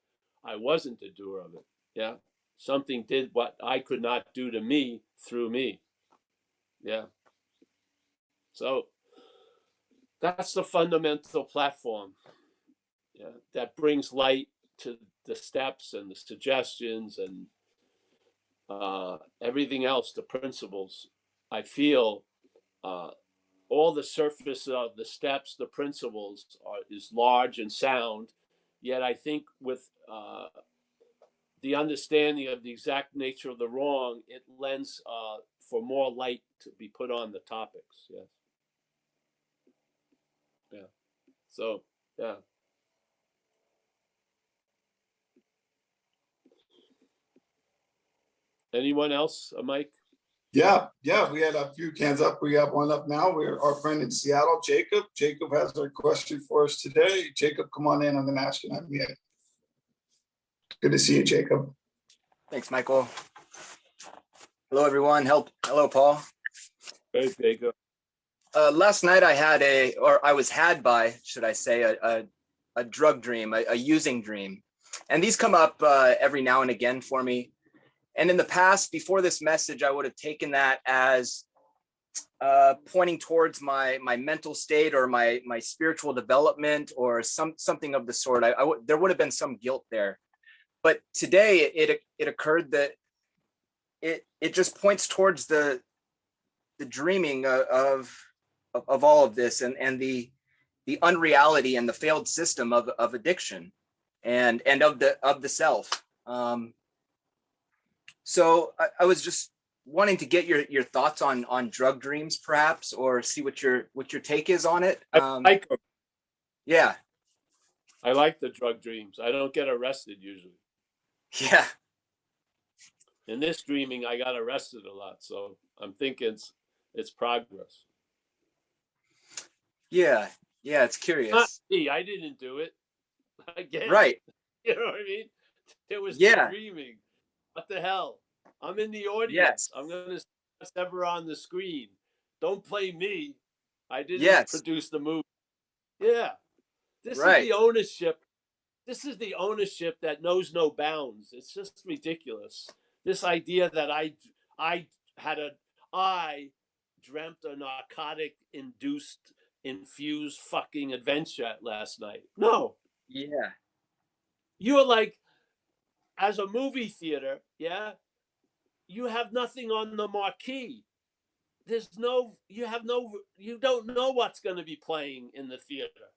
I wasn't the doer of it. Yeah. Something did what I could not do to me through me. Yeah. So that's the fundamental platform. Yeah. That brings light to the steps and the suggestions and everything else, the principles. I feel all the surface of the steps, the principles is large and sound. Yet I think with the understanding of the exact nature of the wrong, it lends for more light to be put on the topics. Yes. Yeah. So, yeah. Anyone else, Mike? Yeah, we had a few hands up. We have one up now. We're our friend in Seattle, Jacob. Jacob has a question for us today. Jacob, come on in. I'm going to ask you that. Yeah. Good to see you, Jacob. Thanks, Michael. Hello, everyone. Hello, Paul. Hey, Jacob. Last night I was had by, should I say, a drug dream, a using dream. And these come up every now and again for me. And in the past, before this message, I would have taken that as pointing towards my mental state or my spiritual development or something of the sort. There would have been some guilt there. But today it occurred that it just points towards the dreaming of all of this and the unreality and the failed system of addiction and of the self. So I was just wanting to get your thoughts on drug dreams, perhaps, or see what your take is on it. I like them. Yeah. I like the drug dreams. I don't get arrested usually. Yeah. In this dreaming, I got arrested a lot, so I'm thinking it's progress. Yeah, it's curious. Not me. I didn't do it. Again, Right. You know what I mean? It was Yeah. the dreaming. What the hell? I'm in the audience. Yes. I'm going to see what's ever on the screen. Don't play me. I didn't Yes. produce the movie. Yeah. This Right. is the ownership. This is the ownership that knows no bounds. It's just ridiculous. This idea that I dreamt a narcotic infused fucking adventure last night. No. Yeah. You are like, as a movie theater, yeah, you have nothing on the marquee. You don't know what's going to be playing in the theater.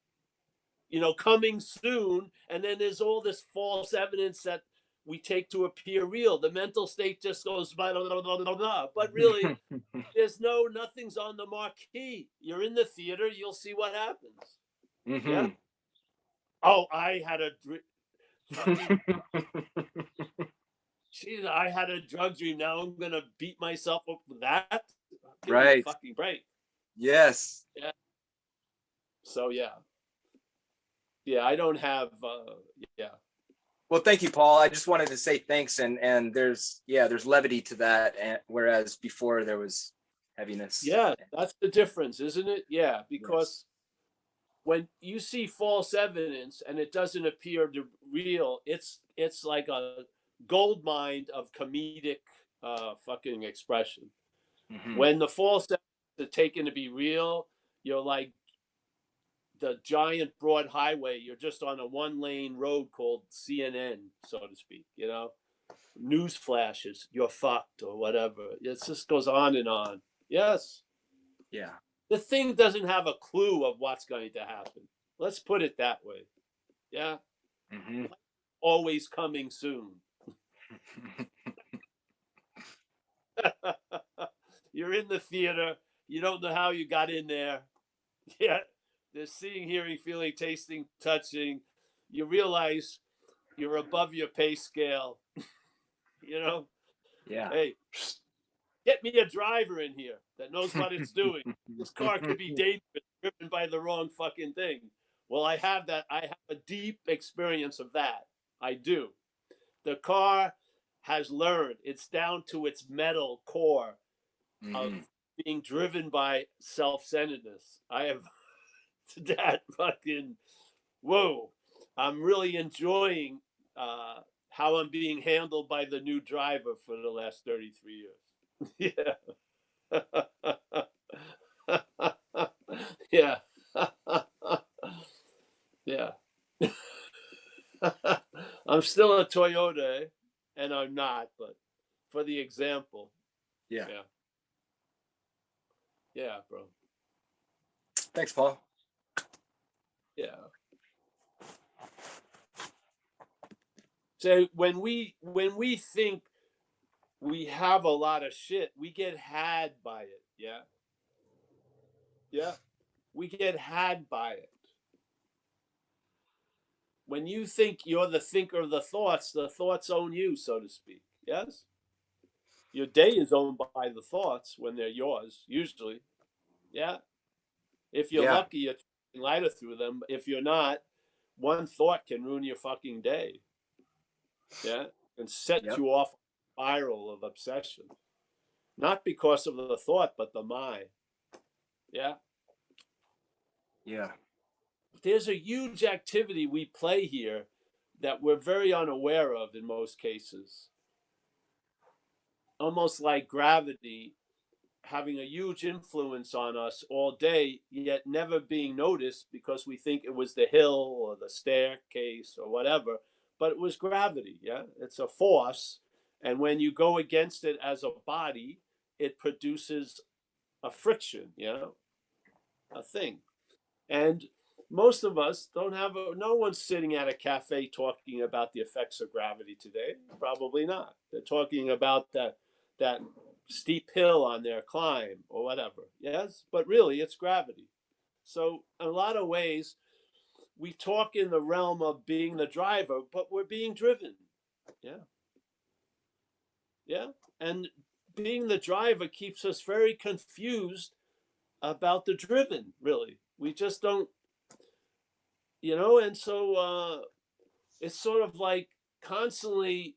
Coming soon, and then there's all this false evidence that we take to appear real. The mental state just goes blah, blah, blah, blah, blah, blah. But really, nothing's on the marquee. You're in the theater, you'll see what happens. Mm-hmm. Yeah. Oh, I had a Jeez, I had a drug dream. Now I'm gonna beat myself up with that. Give me a fucking break. Yes. Yeah. So yeah. I don't have. Yeah. Well, thank you, Paul. I just wanted to say thanks, and there's levity to that, and whereas before there was heaviness. Yeah, that's the difference, isn't it? Yeah, because Yes. when you see false evidence and it doesn't appear to real, it's like a gold mine of comedic fucking expression. Mhm. When the false evidence is taken to be real, you're like the giant broad highway. You're just on a one-lane road called CNN, so to speak. You know, news flashes, you're fucked or whatever. It just goes on and on. Yes, Yeah. the thing doesn't have a clue of what's going to happen. Let's put it that way. Yeah, Mhm. always coming soon. You're in the theater. You don't know how you got in there. Yeah, there's seeing, hearing, feeling, tasting, touching. You realize you're above your pay scale. You know, Yeah. hey, get me a driver in here that knows what it's doing. This car could be dangerous, driven by the wrong fucking thing. Well, I have that. I have a deep experience of that. I do. The car has learned. It's down to its metal core of Mhm. being driven by self-centeredness. I have that fucking whoa. I'm really enjoying how I'm being handled by the new driver for the last 33 years. Yeah. Yeah. Yeah. I'm still a Toyota, and I'm not, but for the example. Yeah. Yeah. Yeah, bro. Thanks, Paul. Yeah. So when we think we have a lot of shit, we get had by it. Yeah. Yeah. We get had by it. When you think you're the thinker of the thoughts own you, so to speak. Yes? Your day is owned by the thoughts when they're yours, usually. Yeah. If you're Yeah. lucky, you're lighter through them. If you're not, one thought can ruin your fucking day. Yeah. And set Yep. you off a spiral of obsession. Not because of the thought, but the mind. Yeah. Yeah. There's a huge activity we play here that we're very unaware of in most cases. Almost like gravity having a huge influence on us all day, yet never being noticed because we think it was the hill or the staircase or whatever, but it was gravity. Yeah, it's a force. And when you go against it as a body, it produces a friction, a thing. And most of us don't have no one's sitting at a cafe talking about the effects of gravity today. Probably not. They're talking about that steep hill on their climb or whatever. Yes, but really it's gravity. So in a lot of ways, we talk in the realm of being the driver, but we're being driven. Yeah. Yeah. And being the driver keeps us very confused about the driven, really. We just don't, and so it's sort of like constantly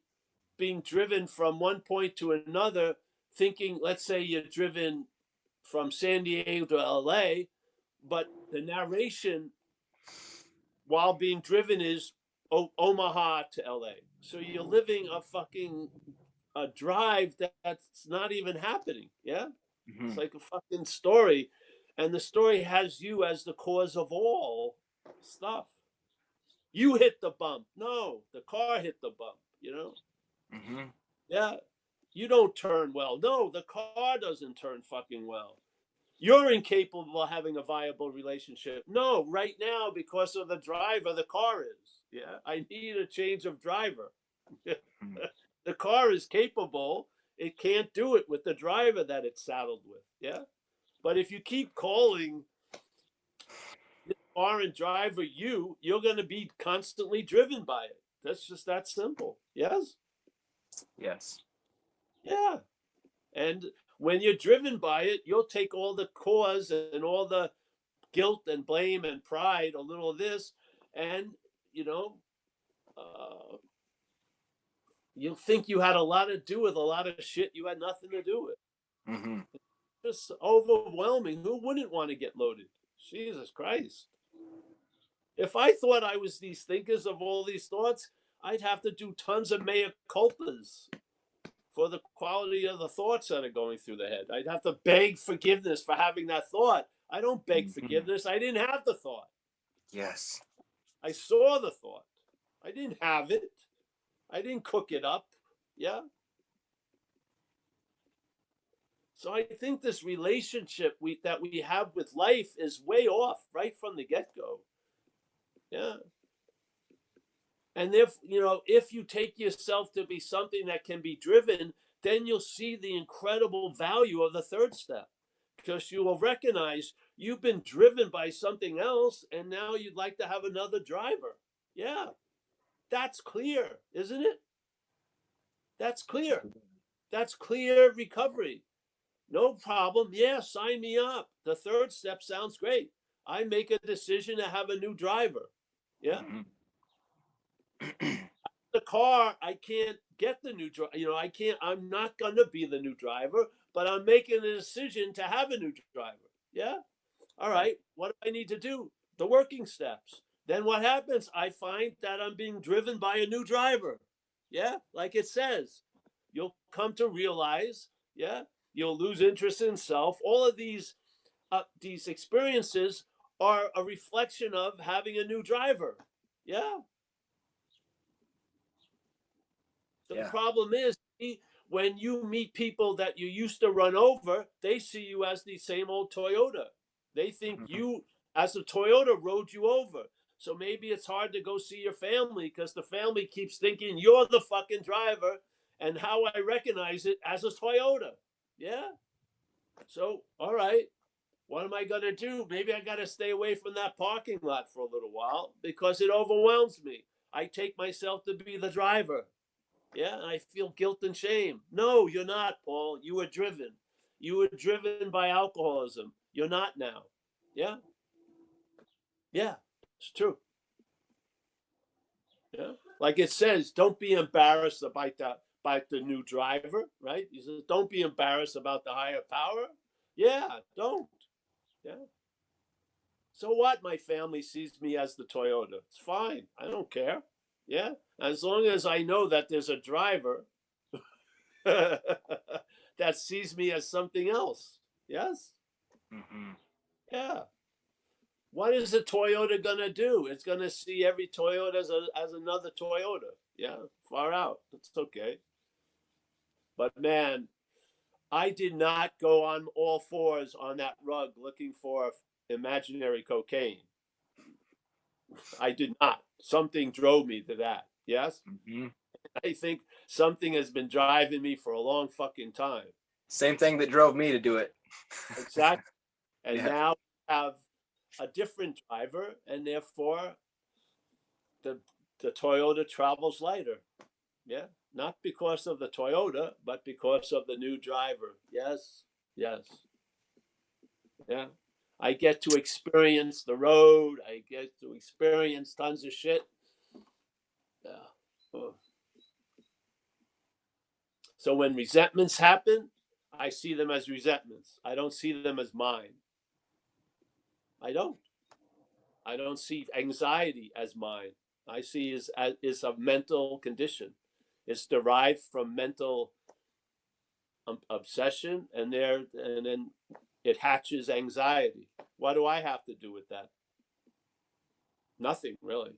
being driven from one point to another, thinking, let's say you're driven from San Diego to LA, but the narration while being driven is Omaha to LA. So you're living a drive that's not even happening. Yeah. Mhm. It's like a fucking story. And the story has you as the cause of all stuff. You hit the bump. No, the car hit the bump. Mhm. Yeah. You don't turn well. No, the car doesn't turn fucking well. You're incapable of having a viable relationship. No, right now, because of the driver, the car is. Yeah. I need a change of driver. Mhm. The car is capable. It can't do it with the driver that it's saddled with. Yeah. But if you keep calling this car and driver you're going to be constantly driven by it. That's just that simple. Yes. Yes. Yeah. And when you're driven by it, you'll take all the cause and all the guilt and blame and pride, a little of this, and, you know, uh, you think you had a lot to do with a lot of shit you had nothing to do with. Mm-hmm. Just overwhelming. Who wouldn't want to get loaded? Jesus Christ. If I thought I was these thinkers of all these thoughts, I'd have to do tons of mea culpas for the quality of the thoughts that are going through the head. I'd have to beg forgiveness for having that thought. I don't beg forgiveness. I didn't have the thought. Yes. I saw the thought. I didn't have it. I didn't cook it up. Yeah. So I think this relationship that we have with life is way off right from the get-go. Yeah. And if you take yourself to be something that can be driven, then you'll see the incredible value of the third step, because you will recognize you've been driven by something else and now you'd like to have another driver. Yeah. That's clear, isn't it? That's clear. That's clear recovery. No problem. Yeah, sign me up. The third step sounds great. I make a decision to have a new driver. Yeah. The car, I can't get the new driver. I'm not going to be the new driver, but I'm making a decision to have a new driver. Yeah. All right. What do I need to do? The working steps. Then what happens? I find that I'm being driven by a new driver. Yeah. Like it says, you'll come to realize, yeah, you'll lose interest in self. All of these experiences are a reflection of having a new driver. Yeah. So the problem is, when you meet people that you used to run over, they see you as the same old Toyota. They think you, as a Toyota, rode you over. So maybe it's hard to go see your family because the family keeps thinking you're the fucking driver, and how I recognize it as a Toyota. Yeah. So, all right. What am I going to do? Maybe I got to stay away from that parking lot for a little while because it overwhelms me. I take myself to be the driver. Yeah, and I feel guilt and shame. No, you're not, Paul. You were driven. You were driven by alcoholism. You're not now. Yeah. Yeah, it's true. Yeah. Like it says, don't be embarrassed about the new driver, right? He says, don't be embarrassed about the higher power. Yeah, don't. Yeah. So what? My family sees me as the Toyota. It's fine. I don't care. Yeah. As long as I know that there's a driver that sees me as something else. Yes? Yeah. What is a Toyota going to do? It's going to see every Toyota as another Toyota. Yeah. Far out. That's okay. But man, I did not go on all fours on that rug looking for imaginary cocaine. I did not. Something drove me to that. Yes? I think something has been driving me for a long fucking time. Same thing that drove me to do it. Exactly. And Yeah. now I have a different driver, and therefore the Toyota travels lighter. Yeah. Not because of the Toyota, but because of the new driver. Yes. Yes. Yeah. I get to experience the road. I get to experience tons of shit. Yeah. Oh. So when resentments happen, I see them as resentments. I don't see them as mine. I don't. I don't see anxiety as mine. I see is a mental condition. It's derived from mental obsession, and then it hatches anxiety. What do I have to do with that? Nothing really.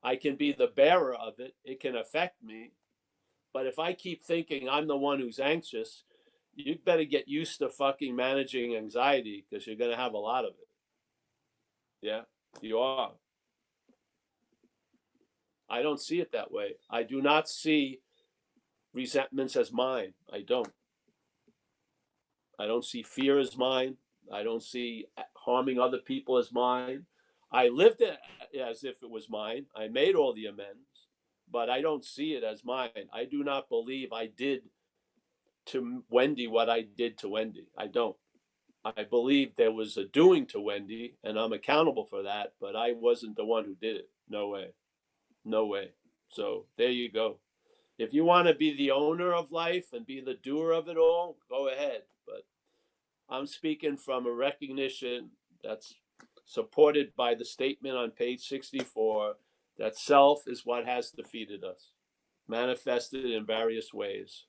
I can be the bearer of it. It can affect me. But if I keep thinking I'm the one who's anxious, you better get used to fucking managing anxiety because you're going to have a lot of it. Yeah, you are. I don't see it that way. I do not see resentments as mine. I don't. I don't see fear as mine. I don't see harming other people as mine. I lived it as if it was mine. I made all the amends, but I don't see it as mine. I do not believe I did to Wendy what I did to Wendy. I don't. I believe there was a doing to Wendy, and I'm accountable for that, but I wasn't the one who did it. No way. No way. So there you go. If you want to be the owner of life and be the doer of it all, go ahead. But I'm speaking from a recognition that's supported by the statement on page 64 that self is what has defeated us, manifested in various ways.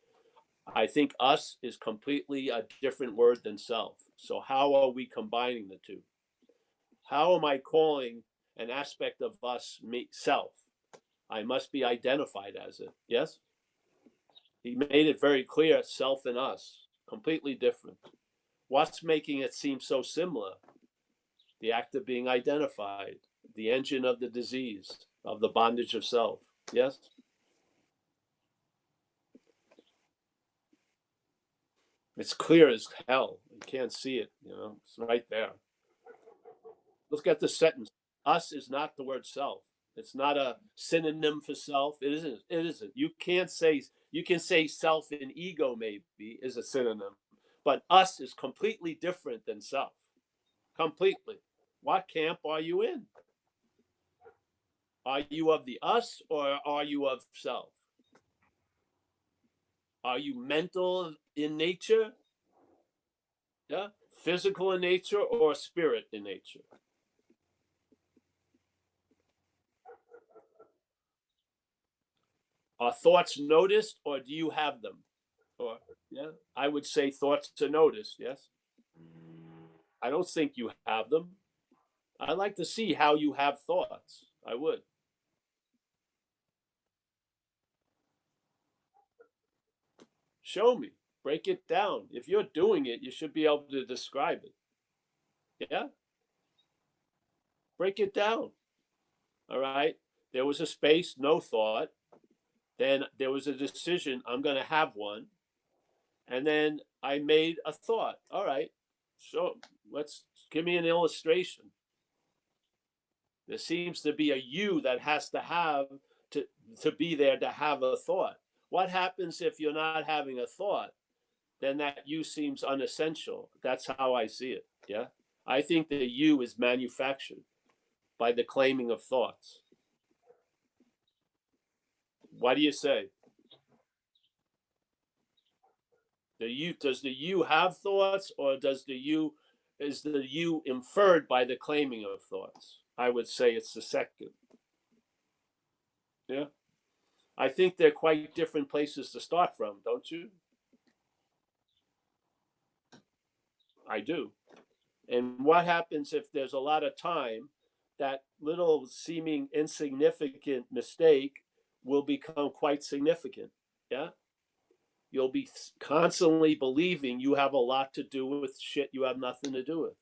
I think us is completely a different word than self. So how are we combining the two? How am I calling an aspect of us me self? I must be identified as it. Yes? He made it very clear, self and us, completely different. What's making it seem so similar? The act of being identified, the engine of the disease, of the bondage of self. Yes? It's clear as hell. You can't see it, it's right there. Look at the sentence. Us is not the word self. It's not a synonym for self. It isn't. It isn't. You can say self and ego maybe is a synonym, but us is completely different than self. Completely. What camp are you in? Are you of the us or are you of self? Are you mental in nature? Yeah? Physical in nature or spirit in nature? Are thoughts noticed or do you have them? Or yeah, I would say thoughts are noticed, yes? I don't think you have them. I'd like to see how you have thoughts. I would. Show me. Break it down. If you're doing it, you should be able to describe it. Yeah? Break it down. All right? There was a space, no thought. Then there was a decision, I'm going to have one. And then I made a thought. All right. So let's give me an illustration. There seems to be a you that has to have to be there to have a thought. What happens if you're not having a thought? Then that you seems unessential. That's how I see it. Yeah. I think the you is manufactured by the claiming of thoughts. What do you say? Does the you have thoughts, or is the you inferred by the claiming of thoughts? I would say it's the second. Yeah. I think they're quite different places to start from, don't you? I do. And what happens if there's a lot of time, that little seeming insignificant mistake will become quite significant? Yeah. You'll be constantly believing you have a lot to do with shit you have nothing to do with.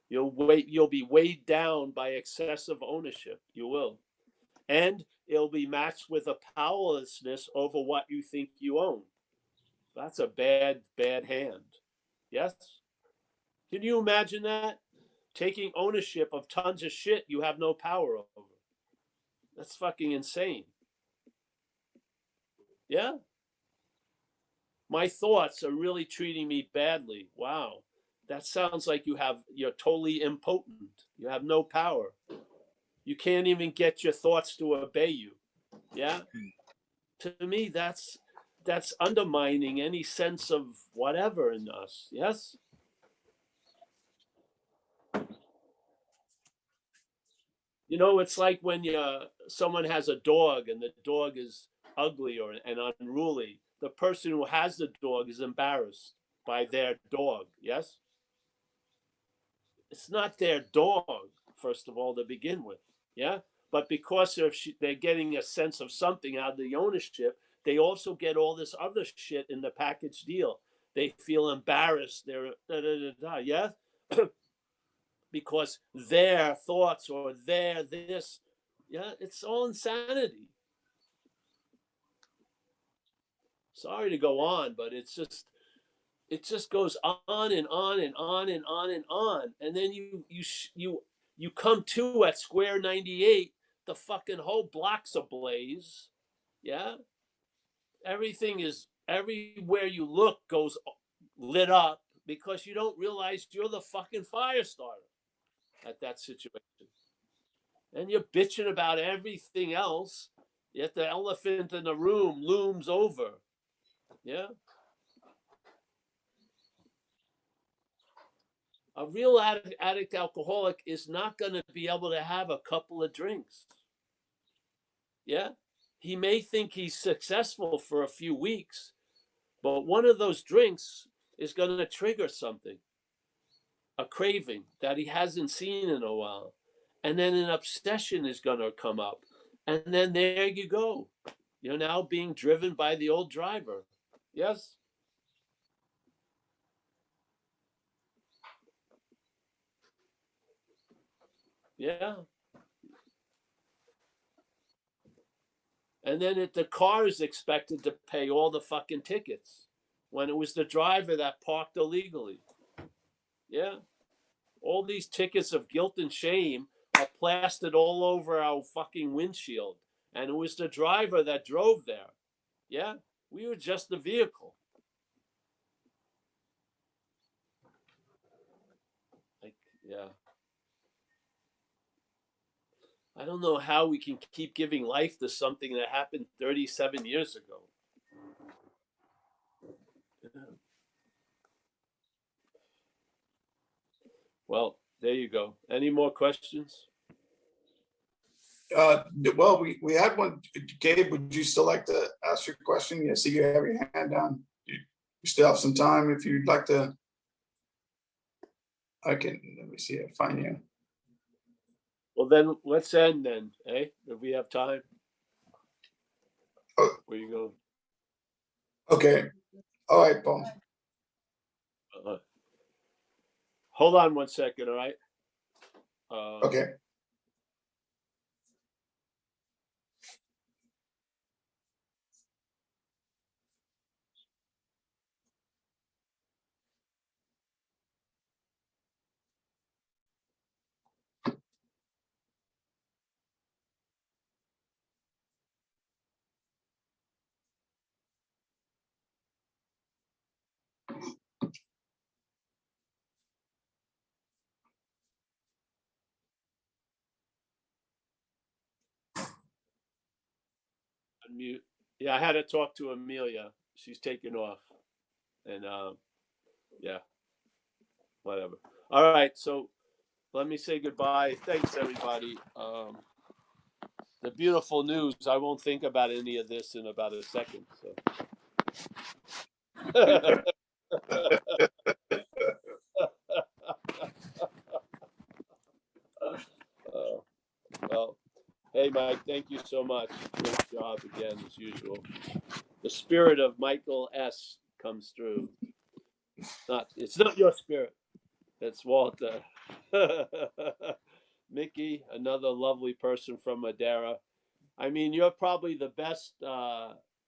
You'll be weighed down by excessive ownership. You will. And it'll be matched with a powerlessness over what you think you own. That's a bad hand. Yes? Can you imagine that? Taking ownership of tons of shit you have no power over. That's fucking insane. Yeah? My thoughts are really treating me badly. Wow. That sounds like you're totally impotent. You have no power. You can't even get your thoughts to obey you. Yeah? To me, that's undermining any sense of whatever in us. Yes? It's like when someone has a dog and the dog is ugly and unruly. The person who has the dog is embarrassed by their dog. Yes? It's not their dog, first of all, to begin with. Yeah? But because they're getting a sense of something out of the ownership, they also get all this other shit in the package deal. They feel embarrassed. They're yeah? Because their thoughts or their this, yeah, it's all insanity. Sorry to go on, but it just goes on and on and on and on and on, and then you come to at square 98, the fucking whole block's ablaze. Yeah, everything is everywhere you look goes lit up because you don't realize you're the fucking fire starter at that situation, and you're bitching about everything else. Yet the elephant in the room looms over. Yeah. A real addict alcoholic is not going to be able to have a couple of drinks. Yeah. He may think he's successful for a few weeks, but one of those drinks is going to trigger something, a craving that he hasn't seen in a while. And then an obsession is going to come up. And then there you go. You're now being driven by the old driver. Yes? Yeah. And then the car is expected to pay all the fucking tickets when it was the driver that parked illegally. Yeah. All these tickets of guilt and shame are plastered all over our fucking windshield. And it was the driver that drove there. Yeah. We were just the vehicle. Like, yeah. I don't know how we can keep giving life to something that happened 37 years ago. Yeah. Well, there you go. Any more questions? Well, we had one. Gabe, would you still like to ask your question? Yes, see you have your hand down. You still have some time if you'd like to. Let me see if I find you. Well, then let's end then, eh? If we have time. Oh. Where you going? Okay. All right, Paul. Hold on 1 second, all right? Okay. Unmute. Yeah, I had to talk to Amelia. She's taking off. And yeah, whatever. All right, so let me say goodbye. Thanks, everybody. The beautiful news, I won't think about any of this in about a second. So. Well, hey, Mike, thank you so much. Great job again, as usual. The spirit of Michael S. comes through. It's not your spirit. It's Walter. Mickey, another lovely person from Madeira. I mean, you're probably the best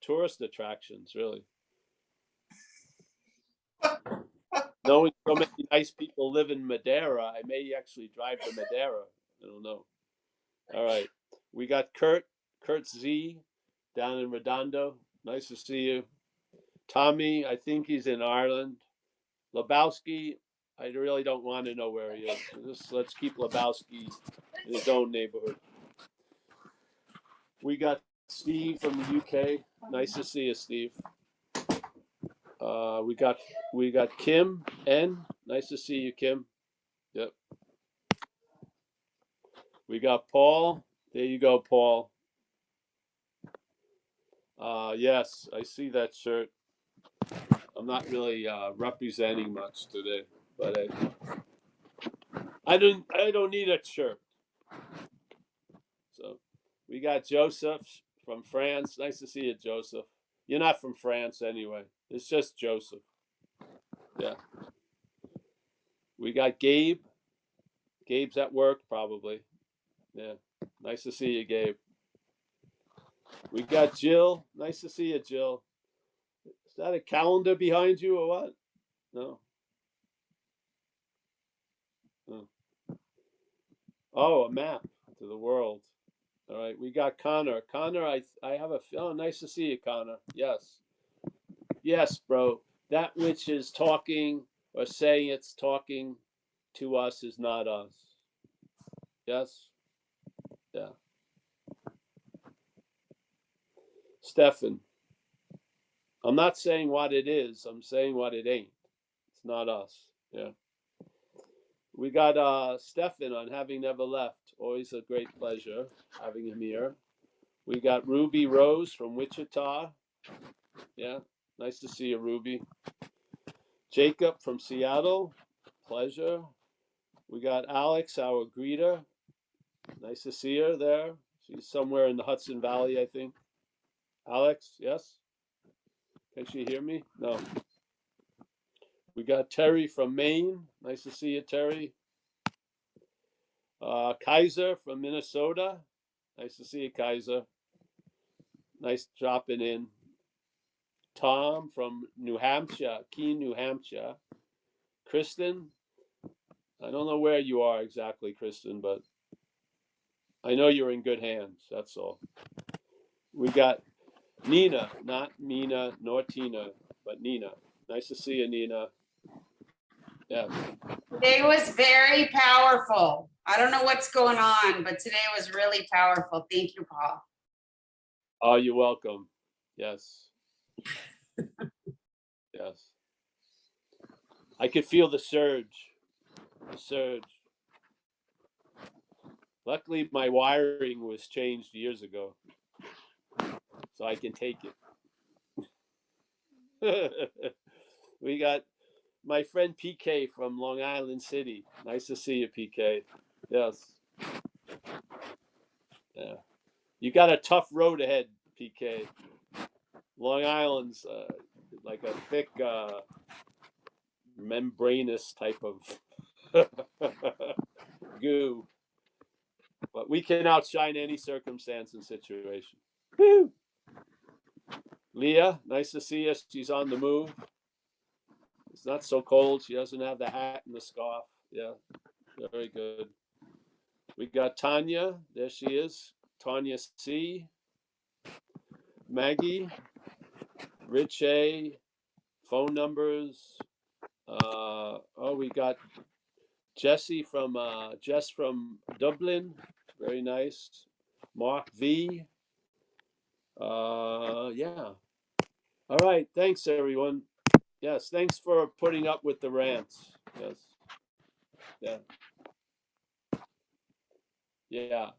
tourist attractions, really. Knowing so many nice people live in Madeira, I may actually drive to Madeira. I don't know. All right. We got Kurt Z down in Redondo. Nice to see you. Tommy, I think he's in Ireland. Lebowski, I really don't want to know where he is. Just let's keep Lebowski in his own neighborhood. We got Steve from the UK. Nice to see you, Steve. We got Kim N. Nice to see you, Kim. Yep. We got Paul. There you go, Paul. Yes, I see that shirt. I'm not really representing much today, but I don't need a shirt. So we got Joseph from France. Nice to see you, Joseph. You're not from France anyway. It's just Joseph. Yeah. We got Gabe. Gabe's at work probably. Yeah. Nice to see you, Gabe. We got Jill. Nice to see you, Jill. Is that a calendar behind you or what? No. Oh, a map to the world. All right. We got Connor. Connor, I have a. Oh, nice to see you, Connor. Yes. Yes, bro. That which is talking or saying it's talking to us is not us. Yes? Yeah. Stefan. I'm not saying what it is. I'm saying what it ain't. It's not us. Yeah. We got Stefan on Having Never Left. Always a great pleasure having him here. We got Ruby Rose from Wichita. Yeah. Nice to see you, Ruby. Jacob from Seattle. Pleasure. We got Alex, our greeter. Nice to see her there. She's somewhere in the Hudson Valley, I think. Alex, yes? Can she hear me? No. We got Terry from Maine. Nice to see you, Terry. Kaiser from Minnesota. Nice to see you, Kaiser. Nice dropping in. Tom from New Hampshire, Keene, New Hampshire. Kristen, I don't know where you are exactly, Kristen, but I know you're in good hands. That's all. We got Nina, not Mina nor Tina, but Nina. Nice to see you, Nina. Yeah. Today was very powerful. I don't know what's going on, but today was really powerful. Thank you, Paul. Oh, you're welcome. Yes. Yes. I could feel the surge. The surge. Luckily, my wiring was changed years ago, so I can take it. We got my friend PK from Long Island City. Nice to see you, PK. Yes. Yeah. You got a tough road ahead, PK. Long Island's like a thick, membranous type of goo. But we can outshine any circumstance and situation. Woo! Leah, nice to see you. She's on the move. It's not so cold. She doesn't have the hat and the scarf. Yeah, very good. We got Tanya. There she is. Tanya C. Maggie. Rich A. Phone numbers. We got Jess from Dublin. Very nice. Mark V. Yeah. All right. Thanks, everyone. Yes. Thanks for putting up with the rants. Yes. Yeah. Yeah.